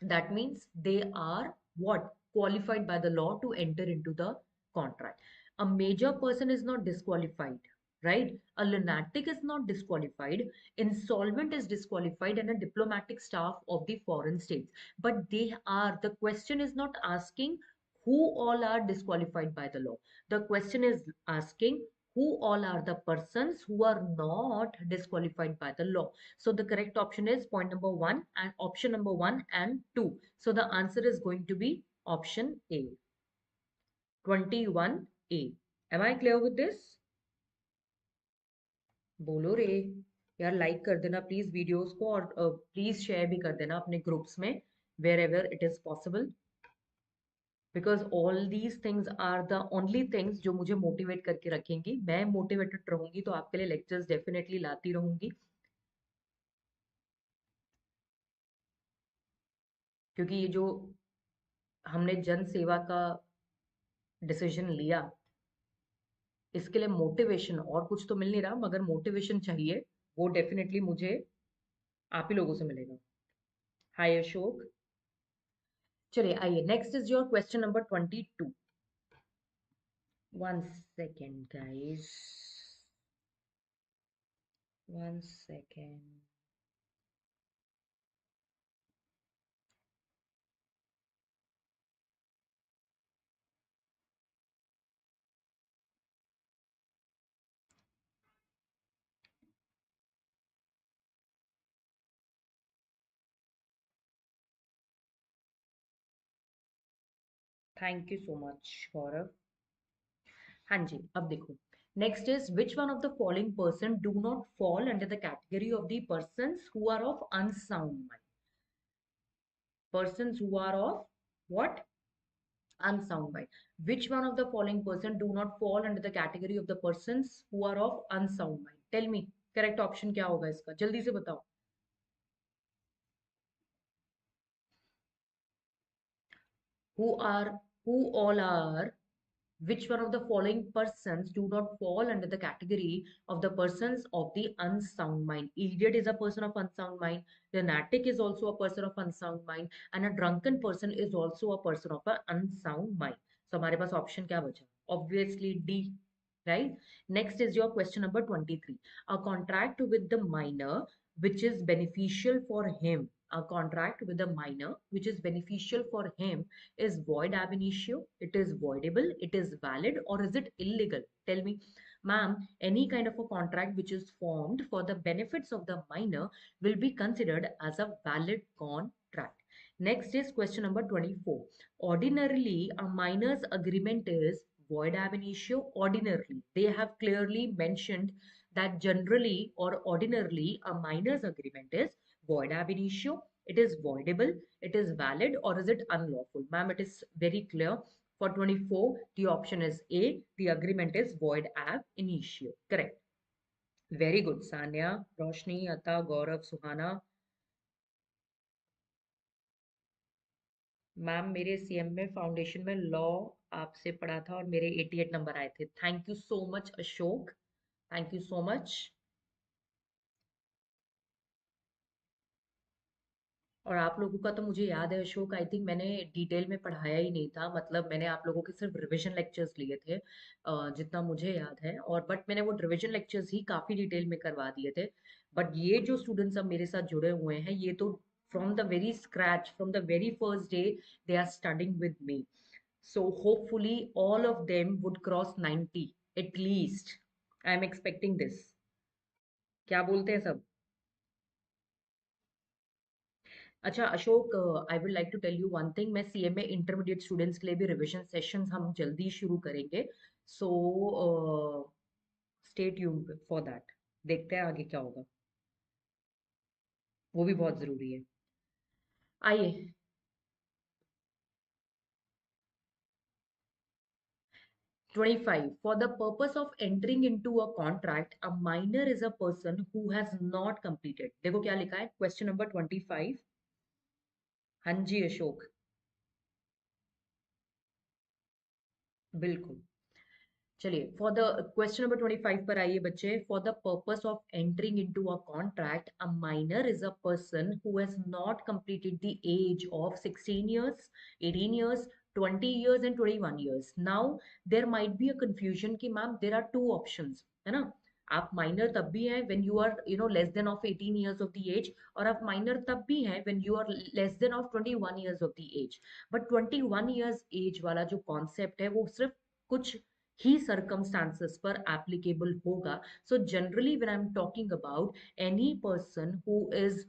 That means they are what? Qualified by the law to enter into the contract. A major person is not disqualified, right? A lunatic is not disqualified, insolvent is disqualified, and a diplomatic staff of the foreign states. But they are, the question is not asking who all are disqualified by the law. The question is asking who all are the persons who are not disqualified by the law. So the correct option is point number one and option number one and two. So the answer is going to be option A, 21A. Am I clear with this? बोलो रे यार, like कर देना please videos को, और please share भी कर देना अपने ग्रुप्स में wherever it is possible, because all these things are the only things जो मुझे मोटिवेट करके रखेंगी. मैं मोटिवेटेड रहूंगी तो आपके लिए लेक्चर्स डेफिनेटली लाती रहूंगी, क्योंकि ये जो हमने जन सेवा का डिसीजन लिया, इसके लिए मोटिवेशन और कुछ तो मिल नहीं रहा, मगर मोटिवेशन चाहिए, वो डेफिनेटली मुझे आप ही लोगों से मिलेगा. हाय अशोक. चलिए आइए, next is your question number 22. One second guys, one second. Thank you so much Gaurav. हाँ जी, अब देखो, next is which one of the following person do not fall under the category of the persons who are of unsound mind. Persons who are of what? Unsound mind. Which one of the following person do not fall under the category of the persons who are of unsound mind? Tell me, correct option क्या होगा इसका, जल्दी से बताओ. Who are, who all are, which one of the following persons do not fall under the category of the persons of the unsound mind? Idiot is a person of unsound mind. Lunatic is also a person of unsound mind. And a drunken person is also a person of an unsound mind. So हमारे पास option क्या बचा? Obviously D, right? Next is your question number 23. A contract with the minor which is beneficial for him. A contract with a minor which is beneficial for him is void ab initio, it is voidable, it is valid, or is it illegal? Tell me, ma'am, any kind of a contract which is formed for the benefits of the minor will be considered as a valid contract. Next is question number 24. Ordinarily, a minor's agreement is void ab initio. Ordinarily, they have clearly mentioned that generally or ordinarily a minor's agreement is void ab initio, it is voidable, it is valid, or is it unlawful? Ma'am, it is very clear. For 24, the option is A, the agreement is void ab initio. Correct. Very good. Sanya, Roshni, Ata, Gaurav, Suhana. Ma'am, मेरे CMA foundation में law आपसे पढ़ा था और मेरे 88 number आए थे. Thank you so much Ashok, thank you so much. और आप लोगों का तो मुझे याद है अशोक, आई थिंक मैंने डिटेल में पढ़ाया ही नहीं था, मतलब मैंने आप लोगों के सिर्फ रिवीजन लेक्चर्स लिए थे, जितना मुझे याद है. और बट मैंने वो रिवीजन लेक्चर्स ही काफ़ी डिटेल में करवा दिए थे. बट ये जो स्टूडेंट्स अब मेरे साथ जुड़े हुए हैं, ये तो from the very scratch, from the very first day they are studying with me. So hopefully all of them would cross 90 at least. I am expecting this. क्या बोलते हैं सब? अच्छा Ashok, I would like to tell you one thing. मैं CMA intermediate students के लिए भी revision sessions हम जल्दी शुरू करेंगे. So stay tuned for that. देखते हैं आगे क्या होगा, वो भी बहुत जरूरी है. आइए, 25. For the purpose of entering into a contract, a minor is a person who has not completed. देखो क्या लिखा है, क्वेश्चन नंबर 25. हाँ जी अशोक, बिल्कुल. चलिए, फॉर द क्वेश्चन नंबर 25 पर आइए बच्चे. For the purpose of entering into a contract, a minor is a person who has not completed the age of 16 years, 18 years, 20 years and 21 years. Now there might be a confusion कि ma'am there are two options, है ना? आप minor तब भी हैं when you are less than of 18 years of the age, और आप minor तब भी हैं when you are less than of 21 years of the age. But 21 years age वाला जो कॉन्सेप्ट है वो सिर्फ कुछ ही circumstances पर applicable होगा. So generally when I'm talking about any person who is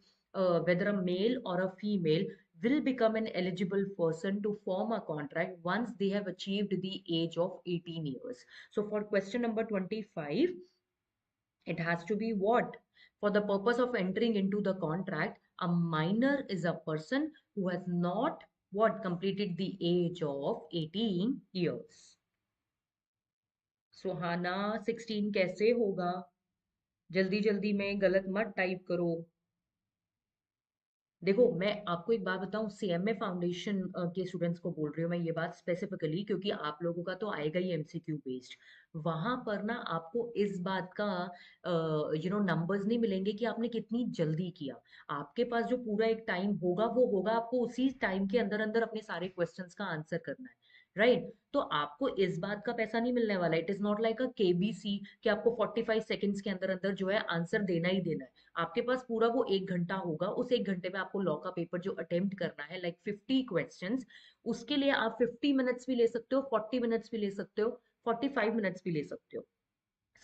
whether a male or a female will become an eligible person to form a contract once they have achieved the age of 18 years. So for question number 25, it has to be what? For the purpose of entering into the contract, a minor is a person who has not what completed the age of 18 years. सुहाना 16 कैसे होगा? जल्दी जल्दी में गलत मत type करो. देखो मैं आपको एक बात बताऊं, सीएमए फाउंडेशन के स्टूडेंट्स को बोल रही हूँ मैं ये बात स्पेसिफिकली, क्योंकि आप लोगों का तो आएगा ही एमसीक्यू बेस्ड. वहां पर ना आपको इस बात का नंबर्स नहीं मिलेंगे कि आपने कितनी जल्दी किया. आपके पास जो पूरा एक टाइम होगा वो होगा, आपको उसी टाइम के अंदर अंदर अपने सारे क्वेश्चंस का आंसर करना है. राइट? तो आपको इस बात का पैसा नहीं मिलने वाला. It is not like a KBC कि आपको 45 सेकंड्स के अंदर अंदर जो है आंसर देना ही देना है. आपके पास पूरा वो 1 घंटा होगा. उस 1 घंटे में आपको लॉ का पेपर जो अटेम्प्ट करना है लाइक 50 क्वेश्चंस, उसके लिए आप 50 मिनट्स भी ले सकते हो, 40 मिनट्स भी ले सकते हो, 45 मिनट्स भी ले सकते हो.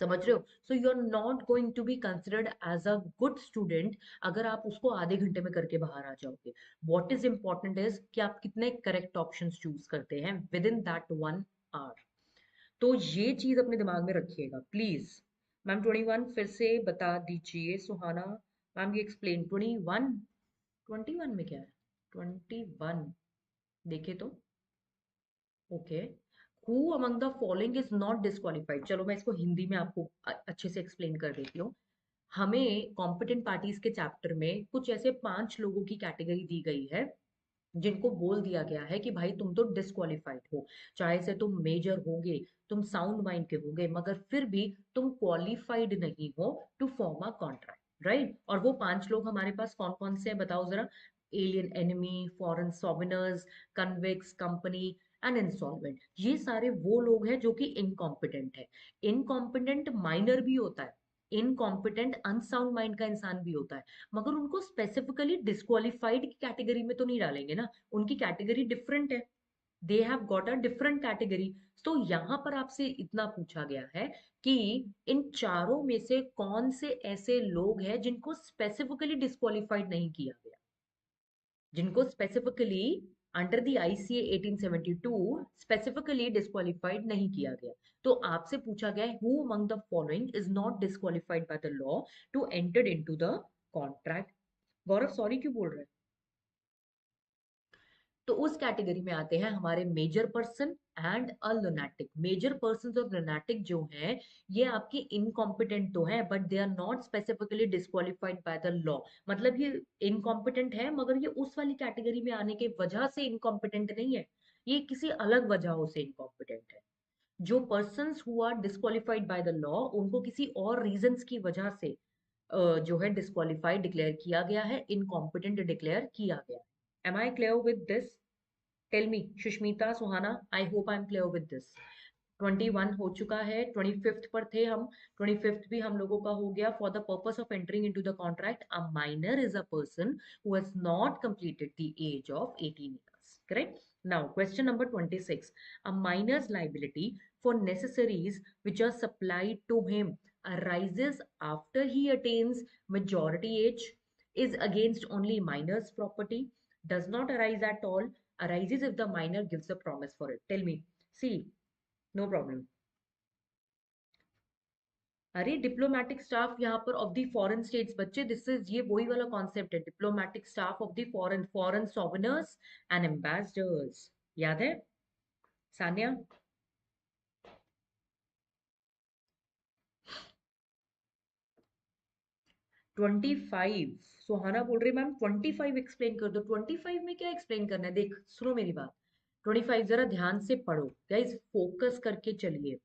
समझ रहे हो? So you are not going to be considered as a good student अगर आप उसको आधे घंटे में करके बाहर आ जाओगे. वॉट इज इंपॉर्टेंट इज कि आप कितने करेक्ट ऑप्शन चूज करते हैं विद इन दैट 1 आवर. तो ये चीज अपने दिमाग में रखिएगा प्लीज. मैम 21 फिर से बता दीजिए सुहाना. मैम ये एक्सप्लेन 21. 21 में क्या है? 21 देखे तो okay. Who among the following is not disqualified. चलो मैं इसको हिंदी में आपको अच्छे से एक्सप्लेन कर देती हूँ. हमें कॉम्पिटेंट पार्टीज के चैप्टर में कुछ ऐसे 5 लोगों की कैटेगरी दी गई है जिनको बोल दिया गया है कि भाई तुम तो डिस्क्वालिफाइड हो. चाहे से तुम मेजर होगे, तुम साउंड माइंड के होगे, मगर फिर भी तुम क्वालिफाइड नहीं हो to form a contract. Right? और वो 5 लोग हमारे पास कौन कौन से हैं बताओ जरा. एलियन एनिमी, फॉरेन सॉविनर्स, कन्विक्स, कंपनी एंड इंसॉल्वेंट. ये सारे वो लोग हैं जो कि इनकॉम्पिटेंट है. इनकॉम्पिटेंट माइनर भी होता है, इनकॉम्पिटेंट अनसाउंड माइंड का इंसान भी होता है, मगर उनको स्पेसिफिकली डिस्क्वालिफाइड की कैटेगरी में तो नहीं डालेंगे ना. उनकी कैटेगरी डिफरेंट है. They have got a different category. तो यहां पर आपसे इतना पूछा गया है कि इन चारों में से कौन से ऐसे लोग हैं जिनको स्पेसिफिकली डिस्क्वालिफाइड नहीं किया गया, जिनको specifically under the ICA 1872 specifically disqualified नहीं किया गया. तो आपसे पूछा गया है who among the following is not disqualified by the law to enter into the contract. Gaurav sorry क्यों बोल रहे हैं? तो उस कैटेगरी में आते हैं हमारे major person and a lunatic. Major person और लुनाटिक जो हैं ये आपके इनकॉम्पिटेंट तो हैं but they are not specifically disqualified by the law. मतलब ये इनकॉम्पिटेंट है मगर ये उस वाली कैटेगरी में आने के वजह से इनकॉम्पिटेंट नहीं है, ये किसी अलग वजहों से इनकॉम्पिटेंट है. जो persons who are disqualified by the law उनको किसी और रीजंस की वजह से जो है डिस्क्वालिफाइड डिक्लेयर किया गया है, इनकॉम्पिटेंट डिक्लेयर किया गया है. Am I clear with this? Tell me Sushmita, Suhana, I hope I am clear with this. 21 हो चुका है, 25th पर थे हम. 25th भी हम लोगों का हो गया. For the purpose of entering into the contract a minor is a person who has not completed the age of 18 years. Correct? Now question number 26. A minor's liability for necessaries which are supplied to him arises after he attains majority age, is against only minor's property, does not arise at all, arises if the minor gives a promise for it. Tell me. See, no problem. अरे diplomatic staff यहाँ पर of the foreign states बच्चे, this is ये वही वाला concept है. Diplomatic staff of the foreign, foreign sovereigns and ambassadors. याद है सान्या? 25. सुहाना बोल रही मैम 25 एक्सप्लेन कर दो. 25 में क्या एक्सप्लेन करना है? देख सुनो मेरी बात. 25 जरा ध्यान से पढ़ो गाइस, फोकस करके चलिए.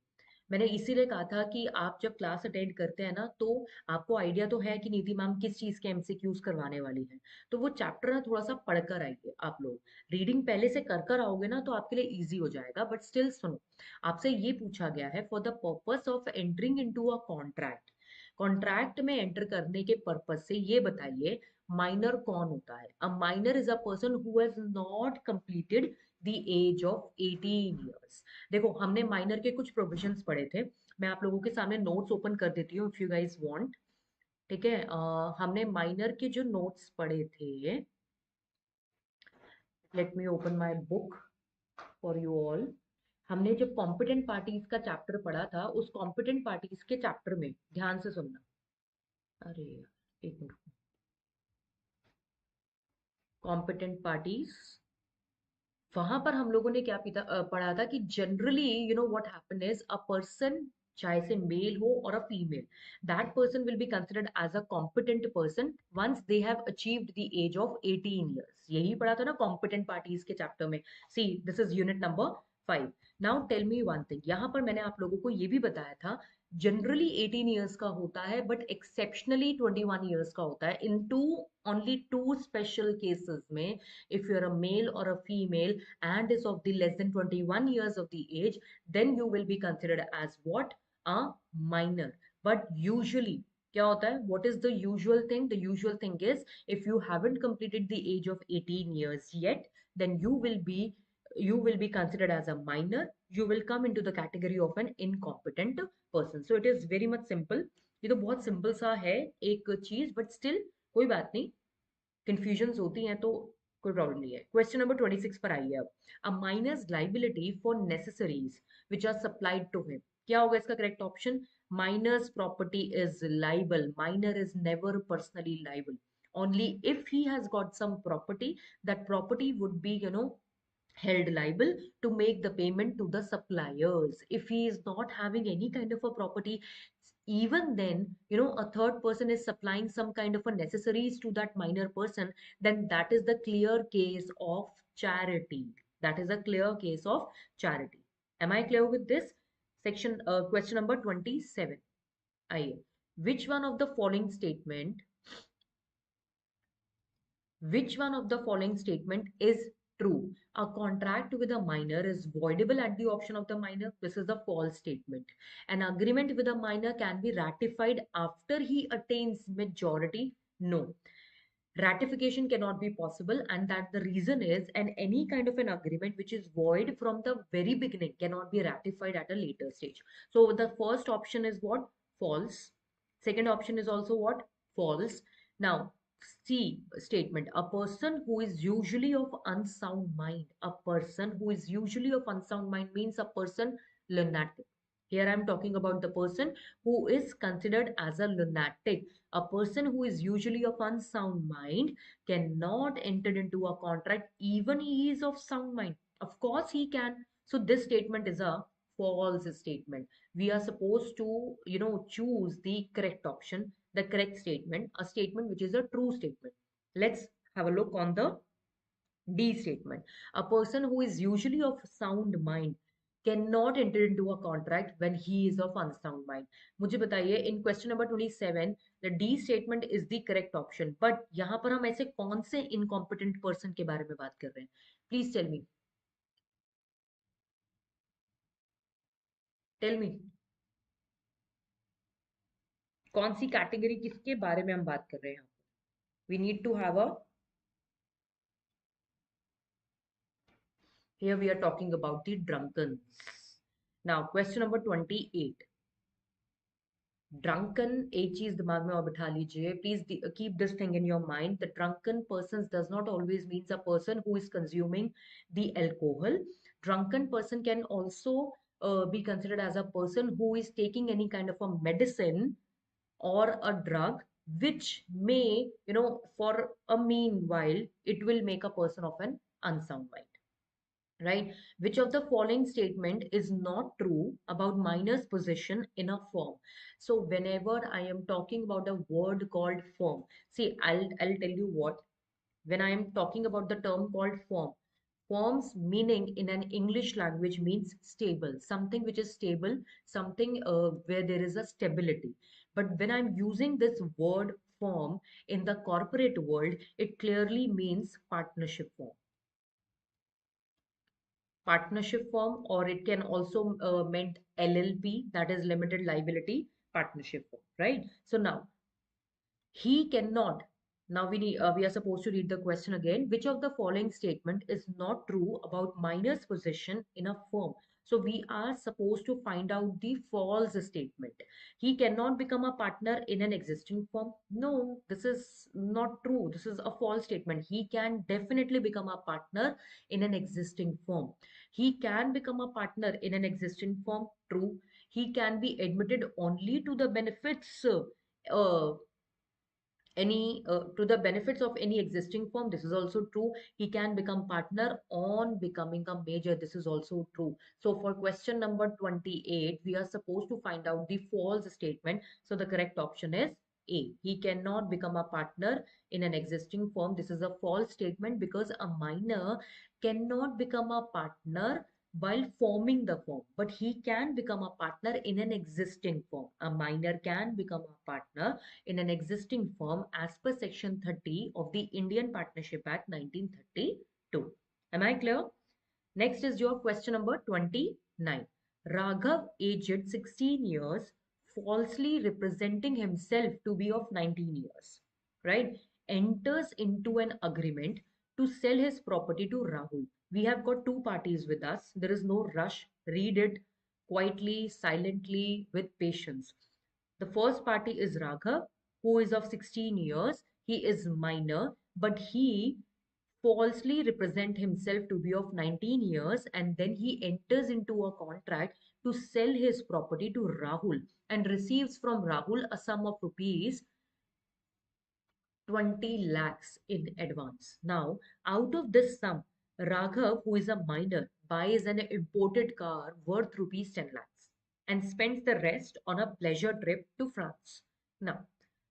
मैंने इसीलिए कहा था कि आप जब क्लास अटेंड करते हैं ना, तो आपको आइडिया तो है कि नीति मैम किस चीज़ के एमसीक्यूज करवाने वाली है। तो वो चैप्टर ना थोड़ा सा पढ़कर आइए आप लोग। रीडिंग पहले से कर कर आओगे ना तो आपके लिए इजी हो जाएगा। बट स्टिल सुनो, आपसे ये पूछा गया है for the purpose of entering into a contract, contract में एंटर करने के पर्पज से ये बताइए माइनर कौन होता है। A minor is a person who has not completed the age of 18 years. देखो हमने माइनर के कुछ प्रोविजंस पढ़े थे, मैं आप लोगों के सामने नोट्स ओपन कर देती हूँ इफ यू गाइस वांट। ठीक है, हमने माइनर के जो नोट्स पढ़े थे, let me open my book for you all. हमने जब कॉम्पिटेंट पार्टीज का चैप्टर पढ़ा था, उस कॉम्पिटेंट पार्टीज के चैप्टर में ध्यान से सुनना। अरे यार एक मिनट, कॉम्पिटेंट पार्टीज, वहां पर हम लोगों ने क्या पढ़ा था कि generally you know what happen is a person, चाहे से मेल हो और a female, that person will be considered as a competent person once they have achieved the age of 18 years. यही पढ़ा था ना कॉम्पिटेंट पार्टीज के चैप्टर में। See this is unit number 5। Now tell me one thing, यहाँ पर मैंने आप लोगों को ये भी बताया था जनरली 18 ईयर्स का होता है बट एक्सेप्शनली 21 ईयर्स का होता है in two, only two special cases में। if you're a male or a female and is of the less than 21 years of the age, then you will be considered as what, a minor. But usually क्या होता है, what is the usual thing? The usual thing is if you haven't completed the age of 18 years yet, then you will be considered as a minor. You will come into the category of an incompetent person. So it is very much simple. ये तो बहुत simple सा है एक चीज, but still कोई बात नहीं, कंफ्यूजन्स होती हैं तो कोई प्रॉब्लम नहीं है। क्वेश्चन नंबर 26 पर आइए अब। A minor's liability for necessaries which are supplied to him, क्या होगा इसका correct option? Minor's property is liable, minor is never personally liable, only if he has got some property, that property would be held liable to make the payment to the suppliers. If he is not having any kind of a property, even then a third person is supplying some kind of a necessaries to that minor person, then that is the clear case of charity. That is a clear case of charity. Am I clear with this section? Question number 27, आइए। which one of the following statement Which one of the following statement is true? A contract with a minor is voidable at the option of the minor. This is a false statement. An agreement with a minor can be ratified after he attains majority. No. Ratification cannot be possible, and that the reason is, and any kind of an agreement which is void from the very beginning cannot be ratified at a later stage. So the first option is what? False. Second option is also what? False. Now C statement, a person who is usually of unsound mind. A person who is usually of unsound mind means a person lunatic. Here I am talking about the person who is considered as a lunatic. A person who is usually of unsound mind cannot enter into a contract even he is of sound mind. Of course he can. So this statement is a false statement. We are supposed to, choose the correct option, the correct statement, a statement which is a true statement. Let's have a look on the D statement. A person who is usually of sound mind cannot enter into a contract when he is of unsound mind. मुझे बताइए in question number 27 the D statement is the correct option, but यहाँ पर हम ऐसे कौन से incompetent person के बारे में बात कर रहे हैं? Please tell me, कौन सी कैटेगरी किसके बारे में हम बात कर रहे हैं? We need to have a, here we are talking about the drunkens. Now question number 28. Drunken, एक चीज दिमाग में और बिठा लीजिए please, keep this thing in your mind, the drunken person does not always means a person who is consuming the alcohol. Drunken person can also be considered as a person who is taking any kind of a medicine or a drug which may, for a meanwhile it will make a person of an unsound mind. Right? Which of the following statement is not true about minor's position in a firm? So whenever I am talking about a word called firm, see, I'll tell you what, when I am talking about the term called firm, Forms meaning in an English language means stable, something which is stable, something where there is a stability. But when I'm using this word form in the corporate world, it clearly means partnership form. Partnership form, or it can also meant LLP, that is limited liability partnership form, right? So now he cannot. Now we are supposed to read the question again. Which of the following statement is not true about minor's position in a firm? So we are supposed to find out the false statement. He cannot become a partner in an existing firm. No, this is not true. This is a false statement. He can definitely become a partner in an existing firm. He can become a partner in an existing firm. True. He can be admitted only to the benefits uh, any to the benefits of any existing firm. This is also true. He can become partner on becoming a major. This is also true. So for question number 28, we are supposed to find out the false statement. So the correct option is A. He cannot become a partner in an existing firm. This is a false statement because a minor cannot become a partner while forming the firm, but he can become a partner in an existing firm. A minor can become a partner in an existing firm as per Section 30 of the Indian Partnership Act 1932. Am I clear? Next is your question number 29. Raghav, aged 16 years, falsely representing himself to be of 19 years, right, enters into an agreement to sell his property to Rahul. We have got two parties with us. There is no rush. Read it quietly, silently, with patience. The first party is Raghav, who is of 16 years. He is minor, but he falsely represent himself to be of 19 years, and then he enters into a contract to sell his property to Rahul and receives from Rahul a sum of rupees 20 lakhs in advance. Now, out of this sum, Raghav, who is a minor, buys an imported car worth rupees 10 lakhs and spends the rest on a pleasure trip to France. Now,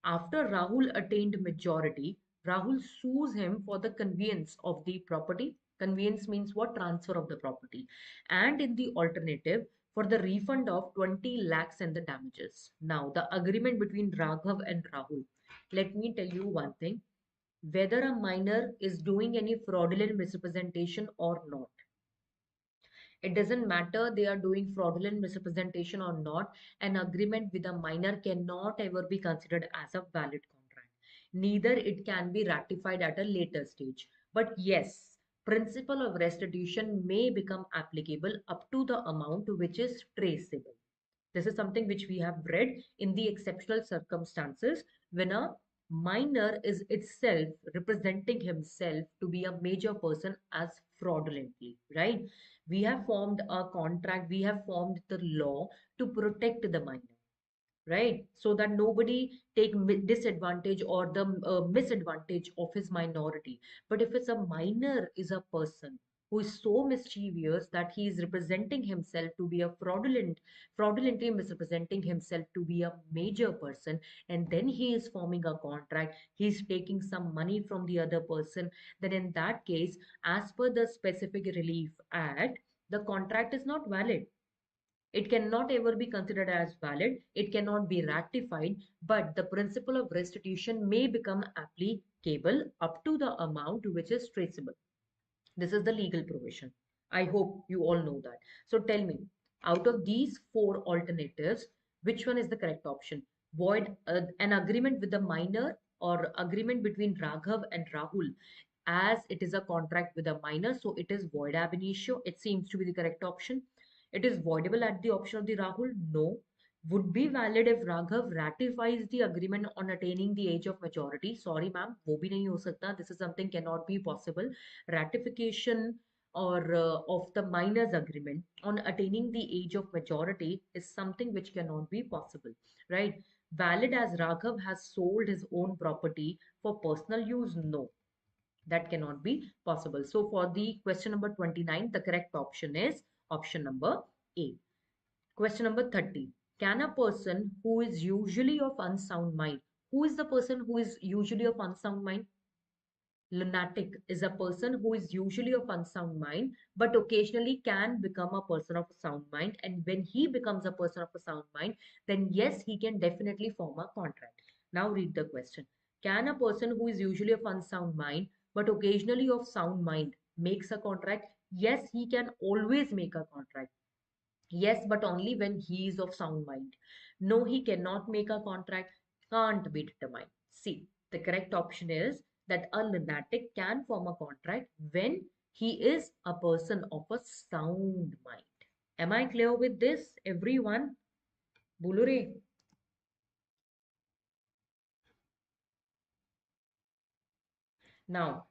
after Rahul attained majority, Rahul sues him for the conveyance of the property. Conveyance means what? Transfer of the property. And in the alternative, for the refund of 20 lakhs and the damages. Now, the agreement between Raghav and Rahul, let me tell you one thing, whether a minor is doing any fraudulent misrepresentation or not. It doesn't matter they are doing fraudulent misrepresentation or not, an agreement with a minor cannot ever be considered as a valid contract. Neither it can be ratified at a later stage. But yes, principle of restitution may become applicable up to the amount which is traceable. This is something which we have read in the exceptional circumstances when a minor is itself representing himself to be a major person as fraudulently, right? We have formed a contract, we have formed the law to protect the minor, right? So that nobody take disadvantage or the misadvantage of his minority. But if it's a minor is a person who is so mischievous that he is representing himself to be a fraudulently misrepresenting himself to be a major person, and then he is forming a contract, he's taking some money from the other person, then in that case, as per the Specific Relief Act, the contract is not valid. It cannot ever be considered as valid. It cannot be ratified, but the principle of restitution may become applicable up to the amount which is traceable. This is the legal provision. I hope you all know that. So tell me, out of these four alternatives, which one is the correct option? Void an agreement with the minor or agreement between Raghav and Rahul, as it is a contract with a minor, so it is void ab initio. It seems to be the correct option. It is voidable at the option of the Rahul. No. Would be valid if Raghav ratifies the agreement on attaining the age of majority. Sorry ma'am, वो भी नहीं हो सकता. This is something cannot be possible. Ratification or of the minors agreement on attaining the age of majority is something which cannot be possible, right? Valid as Raghav has sold his own property for personal use. No, that cannot be possible. So for the question number 29, the correct option is option number A. Question number 30. Can a person who is usually of unsound mind, who is the person who is usually of unsound mind? Lunatic is a person who is usually of unsound mind, but occasionally can become a person of a sound mind. And when he becomes a person of a sound mind, then yes, he can definitely form a contract. Now read the question. Can a person who is usually of unsound mind, but occasionally of sound mind, makes a contract? Yes, he can always make a contract. Yes, but only when he is of sound mind. No, he cannot make a contract, can't be determined. See, the correct option is that a lunatic can form a contract when he is a person of a sound mind. Am I clear with this, everyone? Bulure. Now,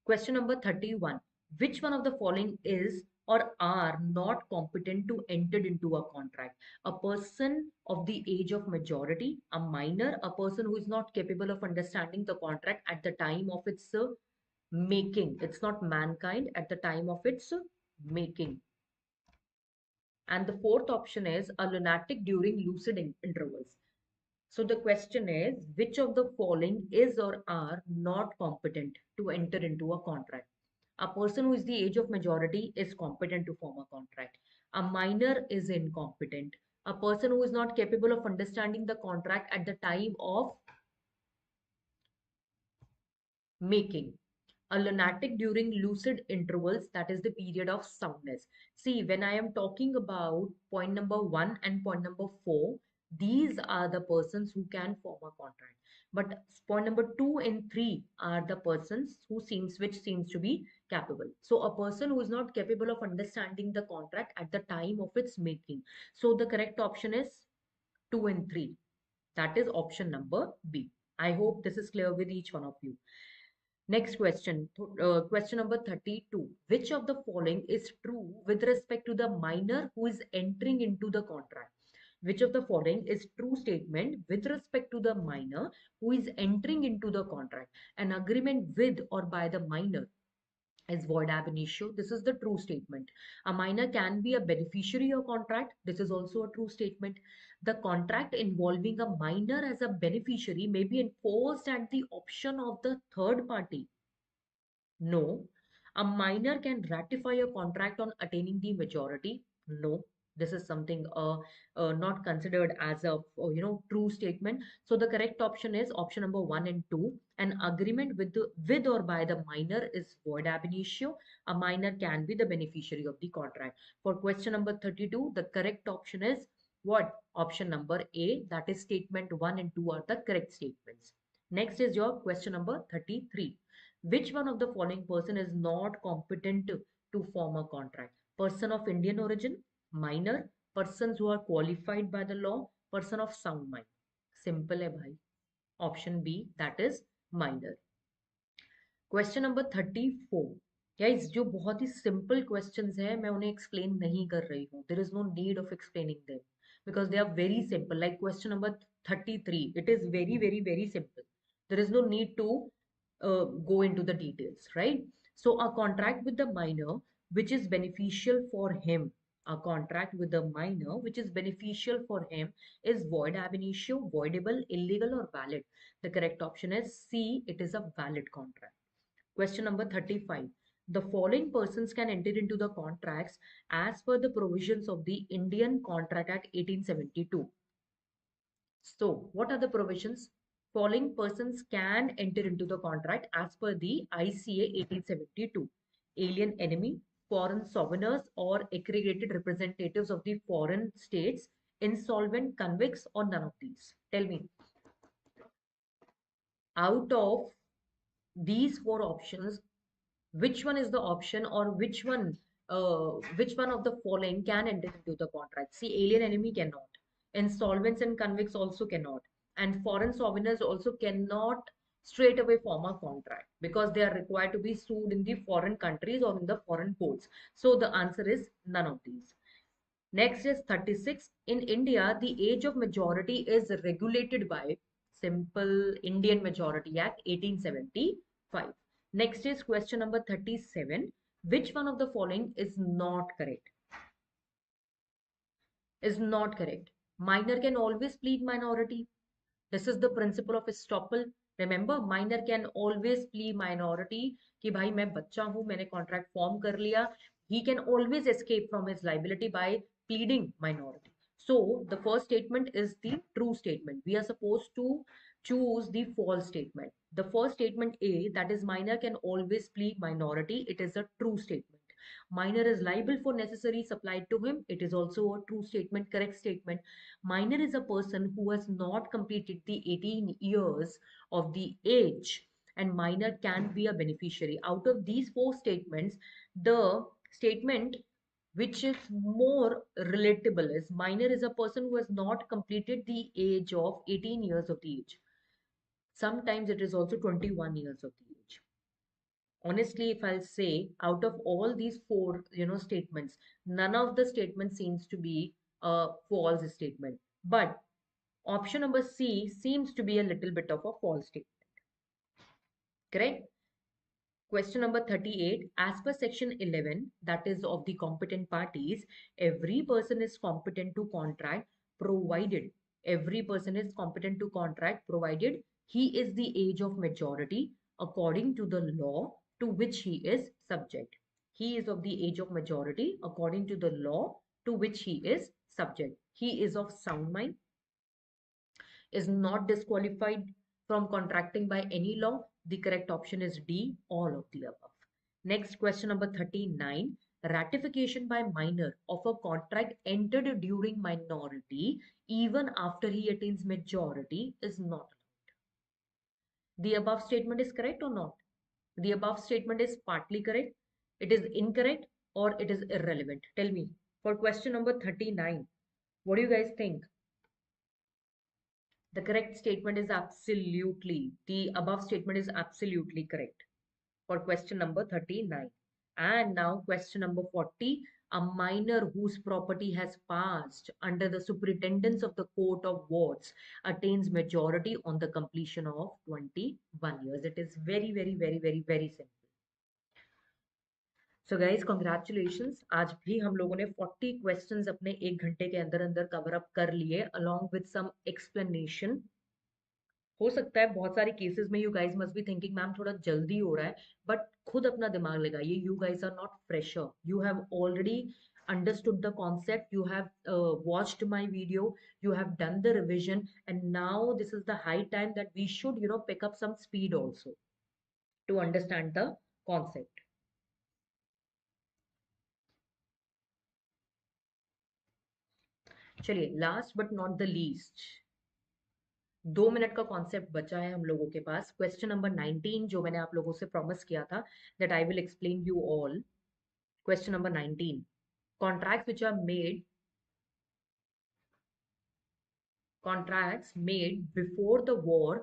question number 31. Which one of the following is or are not competent to enter into a contract? A person of the age of majority, a minor, a person who is not capable of understanding the contract at the time of its making. It's not mankind at the time of its making. And the fourth option is a lunatic during lucid intervals. So the question is, which of the following is or are not competent to enter into a contract? A person who is the age of majority is competent to form a contract. A minor is incompetent. A person who is not capable of understanding the contract at the time of making. A lunatic during lucid intervals, that is the period of soundness. See, when I am talking about point number 1 and point number 4, these are the persons who can form a contract. But point number 2 and 3 are the persons which seems to be capable. So a person who is not capable of understanding the contract at the time of its making. So the correct option is 2 and 3. That is option number B. I hope this is clear with each one of you. Next question, question number 32. Which of the following is true with respect to the minor who is entering into the contract? Which of the following is true statement with respect to the minor who is entering into the contract? An agreement with or by the minor is void ab initio. This is the true statement. A minor can be a beneficiary of contract. This is also a true statement. The contract involving a minor as a beneficiary may be enforced at the option of the third party. No. A minor can ratify a contract on attaining the majority. No. This is something not considered as a true statement. So the correct option is option number 1 and 2. An agreement with or by the minor is void ab initio. A minor can be the beneficiary of the contract. For question number 32, the correct option is what? Option number A. That is statement 1 and 2 are the correct statements. Next is your question number 33. Which one of the following person is not competent to form a contract? Person of Indian origin, minor, persons who are qualified by the law, person of sound mind. Simple है भाई. Option B, that is minor. Question number 34. Guys जो बहुत ही simple questions हैं मैं उन्हें explain नहीं कर रही हूँ. There is no need of explaining them because they are very simple. Like question number 33, it is very very simple. There is no need to go into the details, right? So a contract with the minor which is beneficial for him, a contract with the minor which is beneficial for him is void ab initio, voidable, illegal or valid. The correct option is C, it is a valid contract. Question number 35. The following persons can enter into the contracts as per the provisions of the Indian Contract Act 1872. So, what are the provisions? Following persons can enter into the contract as per the ICA 1872. Alien enemy, foreign sovereigners or aggregated representatives of the foreign states, insolvent convicts or none of these. Tell me, out of these four options, which one is the option or which one of the following can enter into the contract? See, alien enemy cannot, insolvents and convicts also cannot, and foreign sovereigners also cannot straight away form a contract because they are required to be sued in the foreign countries or in the foreign courts. So the answer is none of these. Next is 36. In India, the age of majority is regulated by Simple Indian Majority Act 1875. Next is question number 37. Which one of the following is not correct? Is not correct. Minor can always plead minority. This is the principle of estoppel. Remember, minor can always plea minority, कि भाई मैं बच्चा हूं, मैंने contract form कर लिया. He can always escape from his liability by pleading minority. So the first statement is the true statement. We are supposed to choose the false statement. The first statement A, that is minor can always plead minority, it is a true statement. Minor is liable for necessary supplied to him, it is also a true statement, correct statement. Minor is a person who has not completed the 18 years of the age, and minor can be a beneficiary. Out of these four statements, the statement which is more relatable is minor is a person who has not completed the age of 18 years of the age. Sometimes it is also 21 years of the age. Honestly, if I'll say, out of all these four, statements, none of the statements seems to be a false statement. But option number C seems to be a little bit of a false statement. Correct? Question number 38. As per section 11, that is of the competent parties, every person is competent to contract provided, every person is competent to contract provided he is the age of majority according to the law to which he is subject. He is of the age of majority according to the law to which he is subject. He is of sound mind, is not disqualified from contracting by any law. The correct option is D, all of the above. Next, question number 39. Ratification by minor of a contract entered during minority, even after he attains majority, is not allowed. The above statement is correct or not? The above statement is partly correct, it is incorrect, or it is irrelevant. Tell me. For question number 39, what do you guys think? The correct statement is absolutely, the above statement is absolutely correct for question number 39. And now question number 40, a minor whose property has passed under the superintendence of the Court of Wards attains majority on the completion of 21 years. It is very, very, very, very, very simple. So guys congratulations, आज भी हम लोगों ने 40 questions अपने 1 घंटे के अंदर अंदर कवर अप कर लिए अलॉन्ग विद सम एक्सप्लेनेशन. हो सकता है बहुत सारे केसेस में you guys must be thinking ma'am थोड़ा जल्दी हो रहा है, बट खुद अपना दिमाग लगाइए. You guys are not fresher, you have already understood the concept, you have watched my video, you have done the revision, and now this is the high time that we should pick up some speed also to understand the concept. चलिए, last but not the least, 2 minute का concept बचा है हम लोगों के पास. Question number 19 जो मैंने आप लोगों से प्रॉमिस किया था that I will explain you all. Question number 19. Contracts which are made, contracts made before the war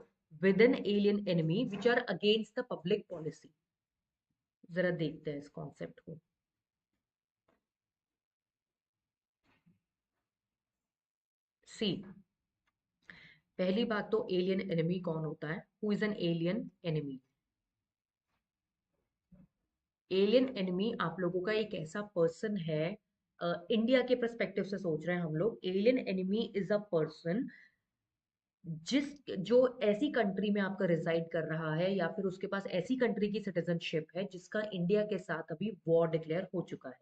with an alien enemy which are against the public policy. जरा देखते हैं इस कॉन्सेप्ट को. सी, पहली बात तो एलियन एनिमी कौन होता है? Who is an alien enemy? Alien enemy आप लोगों का एक ऐसा पर्सन है, इंडिया के पर्सपेक्टिव से सोच रहे हैं हम लोग. Alien enemy is a person जिस जो ऐसी कंट्री में आपका रिजाइड कर रहा है या फिर उसके पास ऐसी कंट्री की सिटीजनशिप है जिसका इंडिया के साथ अभी वॉर डिक्लेयर हो चुका है.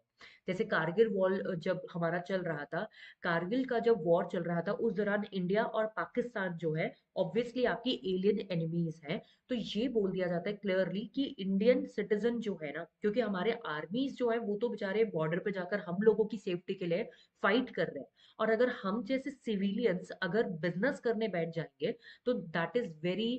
जैसे कारगिल वॉर जब हमारा चल रहा था, कारगिल का जब वॉर चल रहा था उस दौरान इंडिया और पाकिस्तान जो है ऑब्वियसली आपकी एलियन एनिमीज हैं. तो ये बोल दिया जाता है क्लियरली कि इंडियन सिटीजन जो है ना, क्योंकि हमारे आर्मीज जो है वो तो बेचारे बॉर्डर पे जाकर हम लोगों की सेफ्टी के लिए फाइट कर रहे हैं, और अगर हम जैसे सिविलियंस अगर बिजनेस करने बैठ जाएंगे तो that is very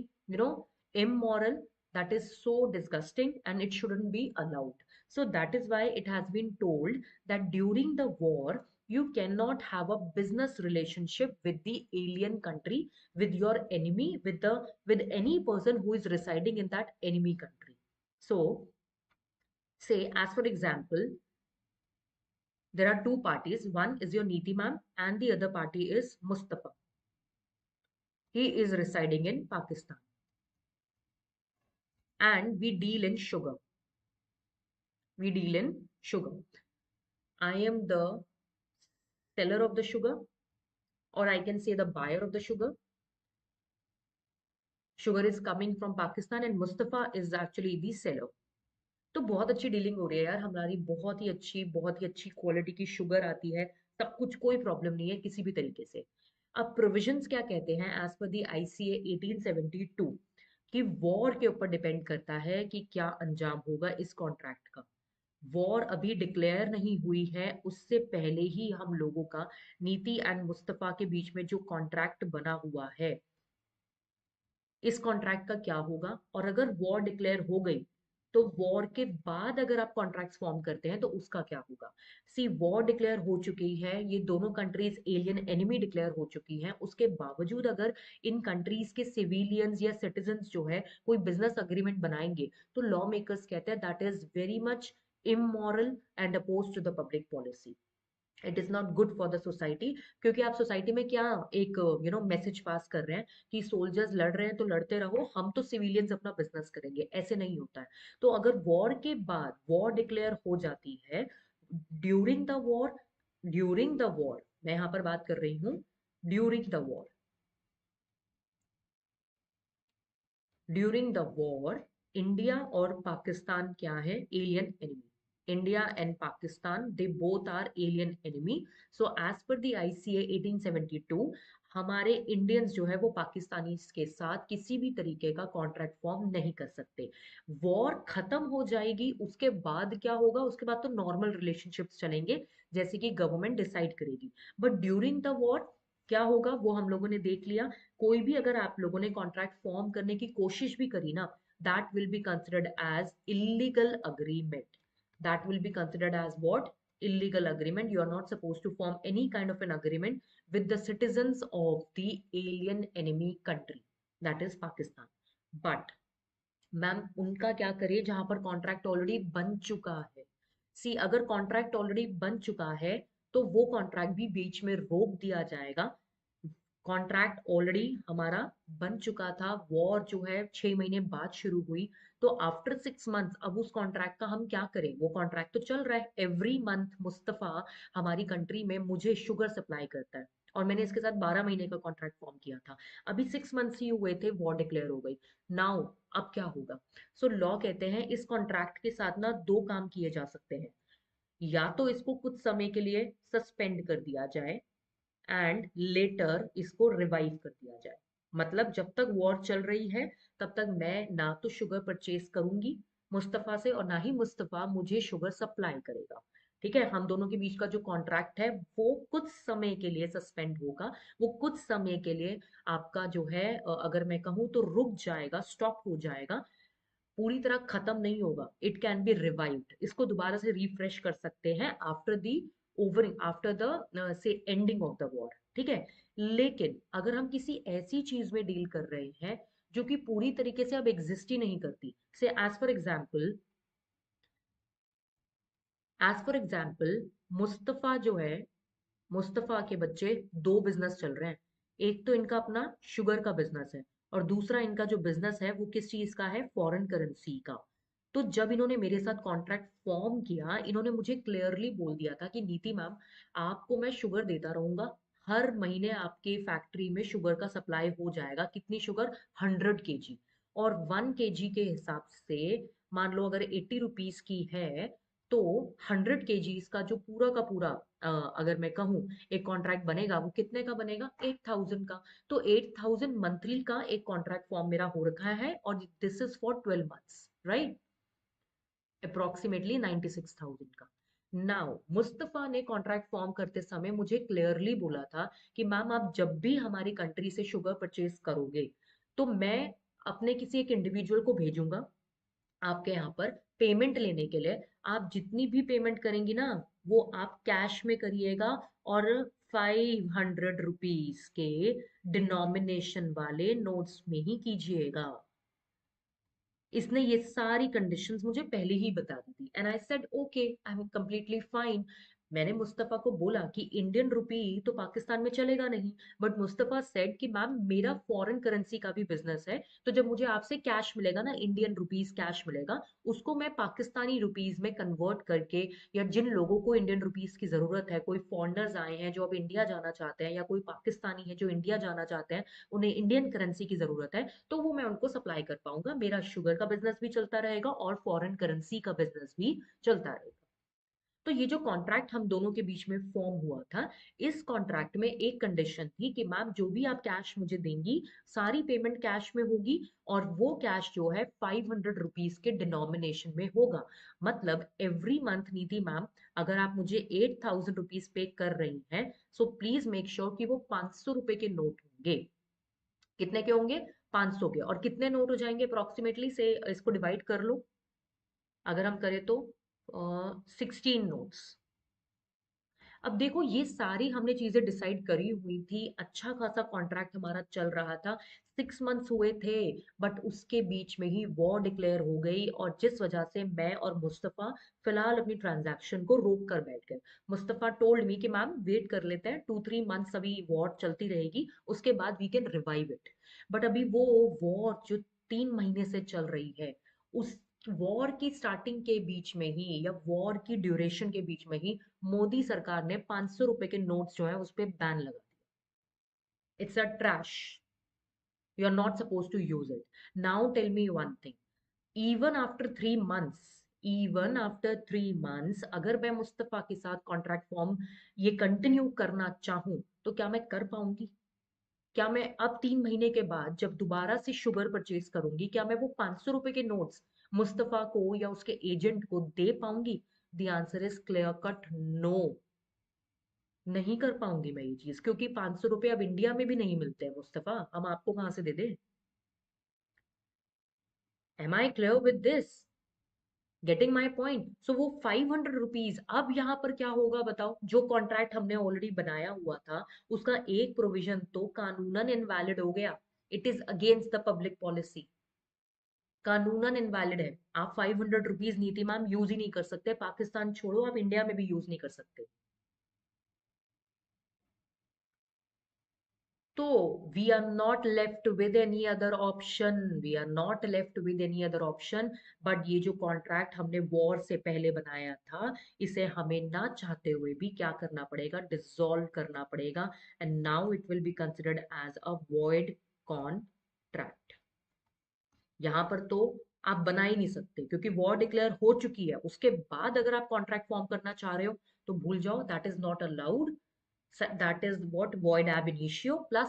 immoral, that is so disgusting and it shouldn't be allowed. So that is why it has been told that during the war you cannot have a business relationship with the alien country, with your enemy, with any person who is residing in that enemy country. So say, as for example, there are two parties. One is your Niti ma'am and the other party is Mustafa. He is residing in Pakistan and we deal in sugar. We deal in sugar. I am the seller of the sugar, or I can say the buyer of the sugar. Sugar is coming from Pakistan and Mustafa is actually the seller. तो बहुत अच्छी dealing हो रही है यार हमारी, बहुत ही अच्छी क्वालिटी की शुगर आती है, सब कुछ, कोई प्रॉब्लम नहीं है किसी भी तरीके से। अब प्रोविजंस क्या कहते हैं एज पर दी आईसीए 1872, कि वॉर के ऊपर डिपेंड करता है कि क्या अंजाम होगा इस कॉन्ट्रैक्ट का। वॉर अभी डिक्लेयर नहीं हुई है, उससे पहले ही हम लोगों का नीति एंड मुस्तफा के बीच में जो कॉन्ट्रैक्ट बना हुआ है, इस कॉन्ट्रैक्ट का क्या होगा। और अगर वॉर डिक्लेयर हो गई तो वॉर के बाद अगर आप कॉन्ट्रैक्ट फॉर्म करते हैं तो उसका क्या होगा। सी वॉर डिक्लेयर हो चुकी है, ये दोनों कंट्रीज एलियन एनिमी डिक्लेयर हो चुकी हैं, उसके बावजूद अगर इन कंट्रीज के सिविलियंस या सिटीजन्स जो है कोई बिजनेस अग्रीमेंट बनाएंगे, तो लॉ मेकर्स कहते हैं that is very much immoral and oppose to the public policy. It is not good for the society, क्योंकि आप सोसाइटी में क्या एक मैसेज पास कर रहे हैं कि सोल्जर्स लड़ रहे हैं तो लड़ते रहो, हम तो सिविलियंस अपना बिजनेस करेंगे, ऐसे नहीं होता है। तो अगर वॉर के बाद वॉर डिक्लेयर हो जाती है, during the war, during the war मैं यहां पर बात कर रही हूं, during the war, during the war India और पाकिस्तान क्या है, alien enemy. India and Pakistan they both are alien enemy. So as per the ICA 1872 हमारे इंडियंस जो है वो पाकिस्तानी के साथ किसी भी तरीके का कॉन्ट्रैक्ट फॉर्म नहीं कर सकते। वॉर खत्म हो जाएगी, उसके बाद क्या होगा, उसके बाद तो नॉर्मल रिलेशनशिप्स चलेंगे जैसे कि गवर्नमेंट डिसाइड करेगी। बट ड्यूरिंग द वॉर क्या होगा वो हम लोगों ने देख लिया। कोई भी अगर आप लोगों ने कॉन्ट्रैक्ट फॉर्म करने की कोशिश भी करी ना, that will be considered as illegal agreement. That will be considered as what, illegal agreement. You are not supposed to form any kind of an agreement with the citizens of the alien enemy country, that is Pakistan. But ma'am उनका क्या करे जहां पर contract already बन चुका है। सी अगर contract already बन चुका है तो वो कॉन्ट्रैक्ट भी बीच में रोक दिया जाएगा। कॉन्ट्रैक्ट ऑलरेडी हमारा बन चुका था, वॉर जो है 6 महीने बाद शुरू हुई, तो आफ्टर 6 मंथ अब उस कॉन्ट्रैक्ट का हम क्या करें, वो कॉन्ट्रैक्ट तो चल रहा है। एवरी मंथ मुस्तफा हमारी कंट्री में मुझे शुगर सप्लाई करता है, और मैंने इसके साथ 12 महीने का कॉन्ट्रैक्ट फॉर्म किया था। अभी 6 मंथ्स ही हुए थे, वॉर डिक्लेयर हो गई। नाउ अब क्या होगा। सो लॉ कहते हैं इस कॉन्ट्रैक्ट के साथ ना दो काम किए जा सकते हैं, या तो इसको कुछ समय के लिए सस्पेंड कर दिया जाए एंड लेटर इसको रिवाइव कर दिया जाए। मतलब जब तक वॉर चल रही है तब तक मैं ना तो शुगर परचेज करूंगी मुस्तफा से, और ना ही मुस्तफा मुझे शुगर सप्लाई करेगा। ठीक है, हम दोनों के बीच का जो कॉन्ट्रैक्ट है वो कुछ समय के लिए सस्पेंड होगा। वो कुछ समय के लिए आपका जो है अगर मैं कहूँ तो रुक जाएगा, स्टॉप हो जाएगा, पूरी तरह खत्म नहीं होगा। इट कैन बी रिवाइव्ड, इसको दोबारा से रिफ्रेश कर सकते हैं after the over, after the से एंडिंग ऑफ द वॉर। ठीक है, लेकिन अगर हम किसी ऐसी चीज में डील कर रहे हैं जो कि पूरी तरीके से अब एग्जिस्ट ही नहीं करती, से एज फॉर एग्जाम्पल मुस्तफा जो है, मुस्तफा के बच्चे दो बिजनेस चल रहे हैं। एक तो इनका अपना शुगर का बिजनेस है, और दूसरा इनका जो बिजनेस है वो किस चीज का है, फॉरेन करेंसी का। तो जब इन्होंने मेरे साथ कॉन्ट्रैक्ट फॉर्म किया, इन्होंने मुझे क्लियरली बोल दिया था कि नीति मैम आपको मैं शुगर देता रहूंगा, हर महीने आपके फैक्ट्री में शुगर का सप्लाई हो जाएगा। कितनी शुगर, 100 kg। और 1 kg के हिसाब से मान लो अगर 80 रुपीज की है, तो 100 kg का जो पूरा का पूरा अगर मैं कहूँ एक कॉन्ट्रैक्ट बनेगा, वो कितने का बनेगा, 8000 का। तो 8000 मंथली का एक कॉन्ट्रैक्ट फॉर्म मेरा हो रखा है, और this is for 12 months, right, approximately 96,000 का। नाउ मुस्तफा ने कॉन्ट्रैक्ट फॉर्म करते समय मुझे क्लियरली बोला था कि मैम आप जब भी हमारी कंट्री से शुगर परचेज करोगे तो मैं अपने किसी एक इंडिविजुअल को भेजूंगा आपके यहाँ पर पेमेंट लेने के लिए। आप जितनी भी पेमेंट करेंगी ना वो आप कैश में करिएगा, और 500 रुपीज के डिनोमिनेशन वाले नोट्स में ही कीजिएगा। इसने ये सारी कंडीशंस मुझे पहले ही बता दी थी, and I said okay, I am completely fine. मैंने मुस्तफा को बोला कि इंडियन रुपी तो पाकिस्तान में चलेगा नहीं, बट मुस्तफा सेड कि मैम मेरा फॉरेन करेंसी का भी बिजनेस है, तो जब मुझे आपसे कैश मिलेगा ना, इंडियन रुपीस कैश मिलेगा, उसको मैं पाकिस्तानी रुपीस में कन्वर्ट करके, या जिन लोगों को इंडियन रुपीस की जरूरत है, कोई फॉरेनर्स आए हैं जो अब इंडिया जाना चाहते हैं, या कोई पाकिस्तानी है जो इंडिया जाना चाहते हैं, उन्हें इंडियन करेंसी की जरूरत है, तो वो मैं उनको सप्लाई कर पाऊंगा। मेरा शुगर का बिजनेस भी चलता रहेगा और फॉरेन करेंसी का बिजनेस भी चलता रहेगा। तो ये जो कॉन्ट्रैक्ट हम दोनों के बीच में फॉर्म हुआ था, इस कॉन्ट्रैक्ट में एक कंडीशन थी कि मैम जो भी आप कैश मुझे देंगी, सारी पेमेंट कैश में होगी, और वो कैश जो है 500 रुपीज के डिनोमिनेशन में होगा। मतलब एवरी मंथ नीति मैम, अगर आप मुझे 8,000 रुपीज पे कर रही हैं, सो प्लीज मेक श्योर कि वो 500 रुपए के नोट होंगे। कितने के होंगे? 500 के। और कितने नोट हो जाएंगे अप्रोक्सीमेटली से, इसको डिवाइड कर लो। अगर हम करें तो 16 नोट्स। अब देखो, ये सारी हमने चीजें डिसाइड करी हुई थी, अच्छा खासा कॉन्ट्रैक्ट हमारा चल रहा था, 6 मंथ्स हुए थे, बट उसके बीच में ही वॉर डिक्लेयर हो गई, और जिस वजह से मैं और मुस्तफा फिलहाल अपनी ट्रांजैक्शन को रोक कर बैठ गए। मुस्तफा टोल्ड मी कि मैम वेट कर लेते हैं, 2-3 मंथ्स अभी वॉर चलती रहेगी, उसके बाद we can revive it. But अभी वो वॉर जो 3 महीने से चल रही है, उस वॉर की स्टार्टिंग के बीच में ही, या वॉर की ड्यूरेशन के बीच में ही, मोदी सरकार ने 500 रुपए के नोट्स जो है उस पे बैन लगा दिया। It's a trash, you are not suppose to use it. Now tell me one thing, even after 3 months अगर मैं मुस्तफा के साथ कॉन्ट्रैक्ट फॉर्म ये कंटिन्यू करना चाहूं, तो क्या मैं कर पाऊंगी? क्या मैं अब 3 महीने के बाद जब दोबारा से शुगर परचेज करूंगी, क्या मैं वो 500 रुपए के नोट्स मुस्तफा को या उसके एजेंट को दे पाऊंगी? The answer is clear cut no. नहीं कर पाऊंगी मैं ये चीज, क्योंकि 500 रुपए अब इंडिया में भी नहीं मिलते हैं मुस्तफा, हम आपको कहाँ से दे दें? Am I clear with this? Getting my point? So वो 500 रुपीज, अब यहाँ पर क्या होगा बताओ? जो कॉन्ट्रैक्ट हमने ऑलरेडी बनाया हुआ था, उसका एक प्रोविजन तो कानूनन इनवैलिड हो गया। It is against the public policy, कानूनन इनवैलिड है। आप 500 रुपीज नीति मैम यूज ही नहीं कर सकते, पाकिस्तान छोड़ो, आप इंडिया में भी यूज नहीं कर सकते। तो we are not left with any other option, we are not left with any other option. But ये जो कॉन्ट्रैक्ट हमने वॉर से पहले बनाया था, इसे हमें ना चाहते हुए भी क्या करना पड़ेगा? डिसॉल्व करना पड़ेगा, and now it will be considered as a void contract. यहाँ पर तो आप बना ही नहीं सकते, क्योंकि वॉर डिक्लेयर हो चुकी है। उसके बाद अगर आप कॉन्ट्रैक्ट फॉर्म करना चाह रहे हो, तो भूल जाओ, that is not allowed. That is what void ab initio plus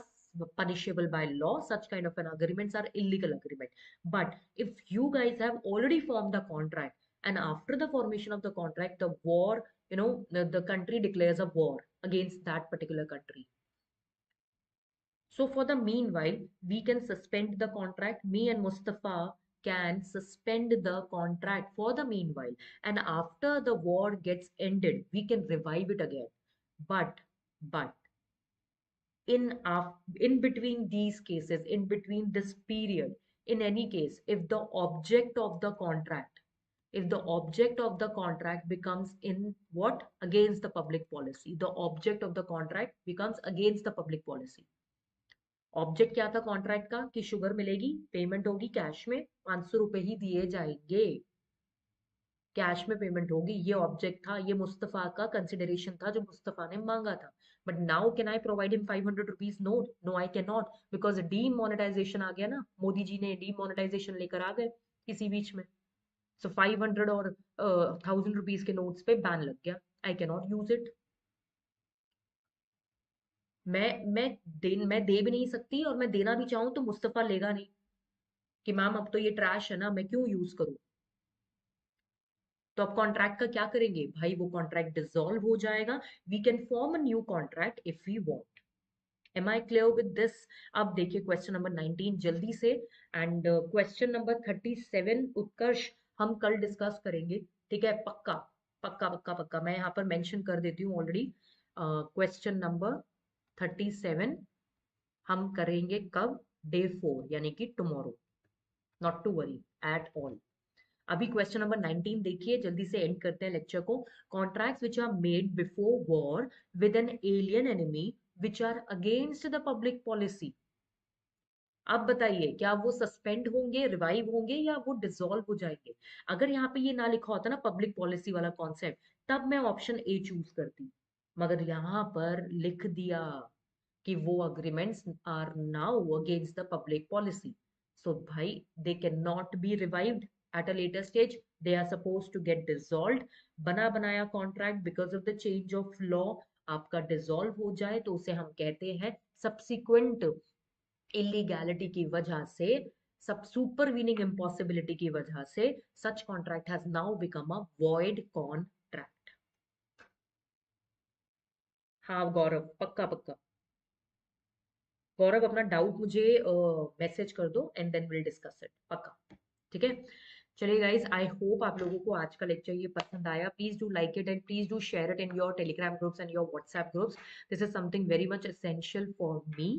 punishable by law. Such kind of an agreements are illegal agreement. But if you guys have already formed the contract, and after the formation of the contract, the war, the country declares a war against that particular country. So for the meanwhile, we can suspend the contract. Me and Mustafa can suspend the contract for the meanwhile. And after the war gets ended, we can revive it again. But in between these cases, in between this period, in any case, if the object of the contract becomes in what? Against the public policy. The object of the contract becomes against the public policy. Object क्या था contract का? कि sugar मिलेगी, payment होगी cash में, 500 रुपए ही दिए जाएंगे, कैश में पेमेंट होगी। ये ऑब्जेक्ट था, ये मुस्तफा का कंसिडरेशन था जो मुस्तफा ने मांगा था। But now can I provide him 500 rupees note? No, I can not, because demonetisation आ गया ना, मोदी जी ने डीमोनेटाइजेशन लेकर आ गए इसी बीच में। सो 500 और 1,000 रुपीज के नोट्स पे बैन लग गया। आई कैन नॉट यूज इट। मैं दे भी नहीं सकती, और मैं देना भी चाहूँ तो मुस्तफा लेगा नहीं, कि मैम अब तो ये ट्रैश है ना, मैं क्यों यूज करूँ? तो अब कॉन्ट्रैक्ट का क्या करेंगे भाई? वो कॉन्ट्रैक्ट डिसॉल्व हो जाएगा। We can form a new contract if we want. Am I clear with this? अब देखिए क्वेश्चन नंबर 19 जल्दी से, एंड क्वेश्चन नंबर 37 उत्कर्ष हम कल डिस्कस करेंगे। ठीक है, पक्का पक्का पक्का पक्का, मैं यहाँ पर मेंशन कर देती हूँ ऑलरेडी। क्वेश्चन नंबर 37 हम करेंगे कब? डे 4, यानी कि tomorrow. Not to worry at all. अभी क्वेश्चन नंबर 19 देखिए, जल्दी से एंड करते हैं लेक्चर को। Contracts which are made before war with an alien enemy which are against the public policy. अब बताइए, क्या वो सस्पेंड होंगे, रिवाइव होंगे, या वो डिसॉल्व हो जाएंगे? अगर यहाँ पे ये ना लिखा होता ना पब्लिक पॉलिसी वाला कॉन्सेप्ट, तब मैं ऑप्शन ए चूज करती। मगर यहाँ पर लिख दिया कि वो agreements are now against the public policy, so भाई they can not be revived at a later stage, they are suppose to get dissolved. बना बनाया contract because of the change of law आपका डिसॉल्व हो जाए तो उसे हम कहते हैं सब्सिक्वेंट इलीगैलिटी की वजह से, सब सुपरवीनिंग इम्पॉसिबिलिटी की वजह से, सच contract has now become a void contract. हाँ गौरव, पक्का पक्का। गौरव, अपना डाउट मुझे मैसेज कर दो and then will discuss it, पक्का। ठीक है, चलिए गाइज, आई होप आप लोगों को आज का लेक्चर ये पसंद आया। Please do like it and please do share it in your Telegram groups and your WhatsApp groups. This is something very much essential for me.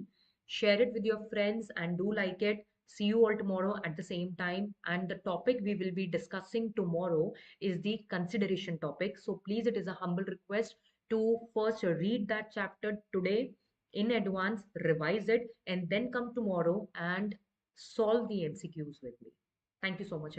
Share it with your friends and do like it. See you all tomorrow at the same time. And the topic we will be discussing tomorrow is the consideration topic. So please, it is a humble request to first read that chapter today in advance, revise it, and then come tomorrow and solve the MCQs with me. Thank you so much.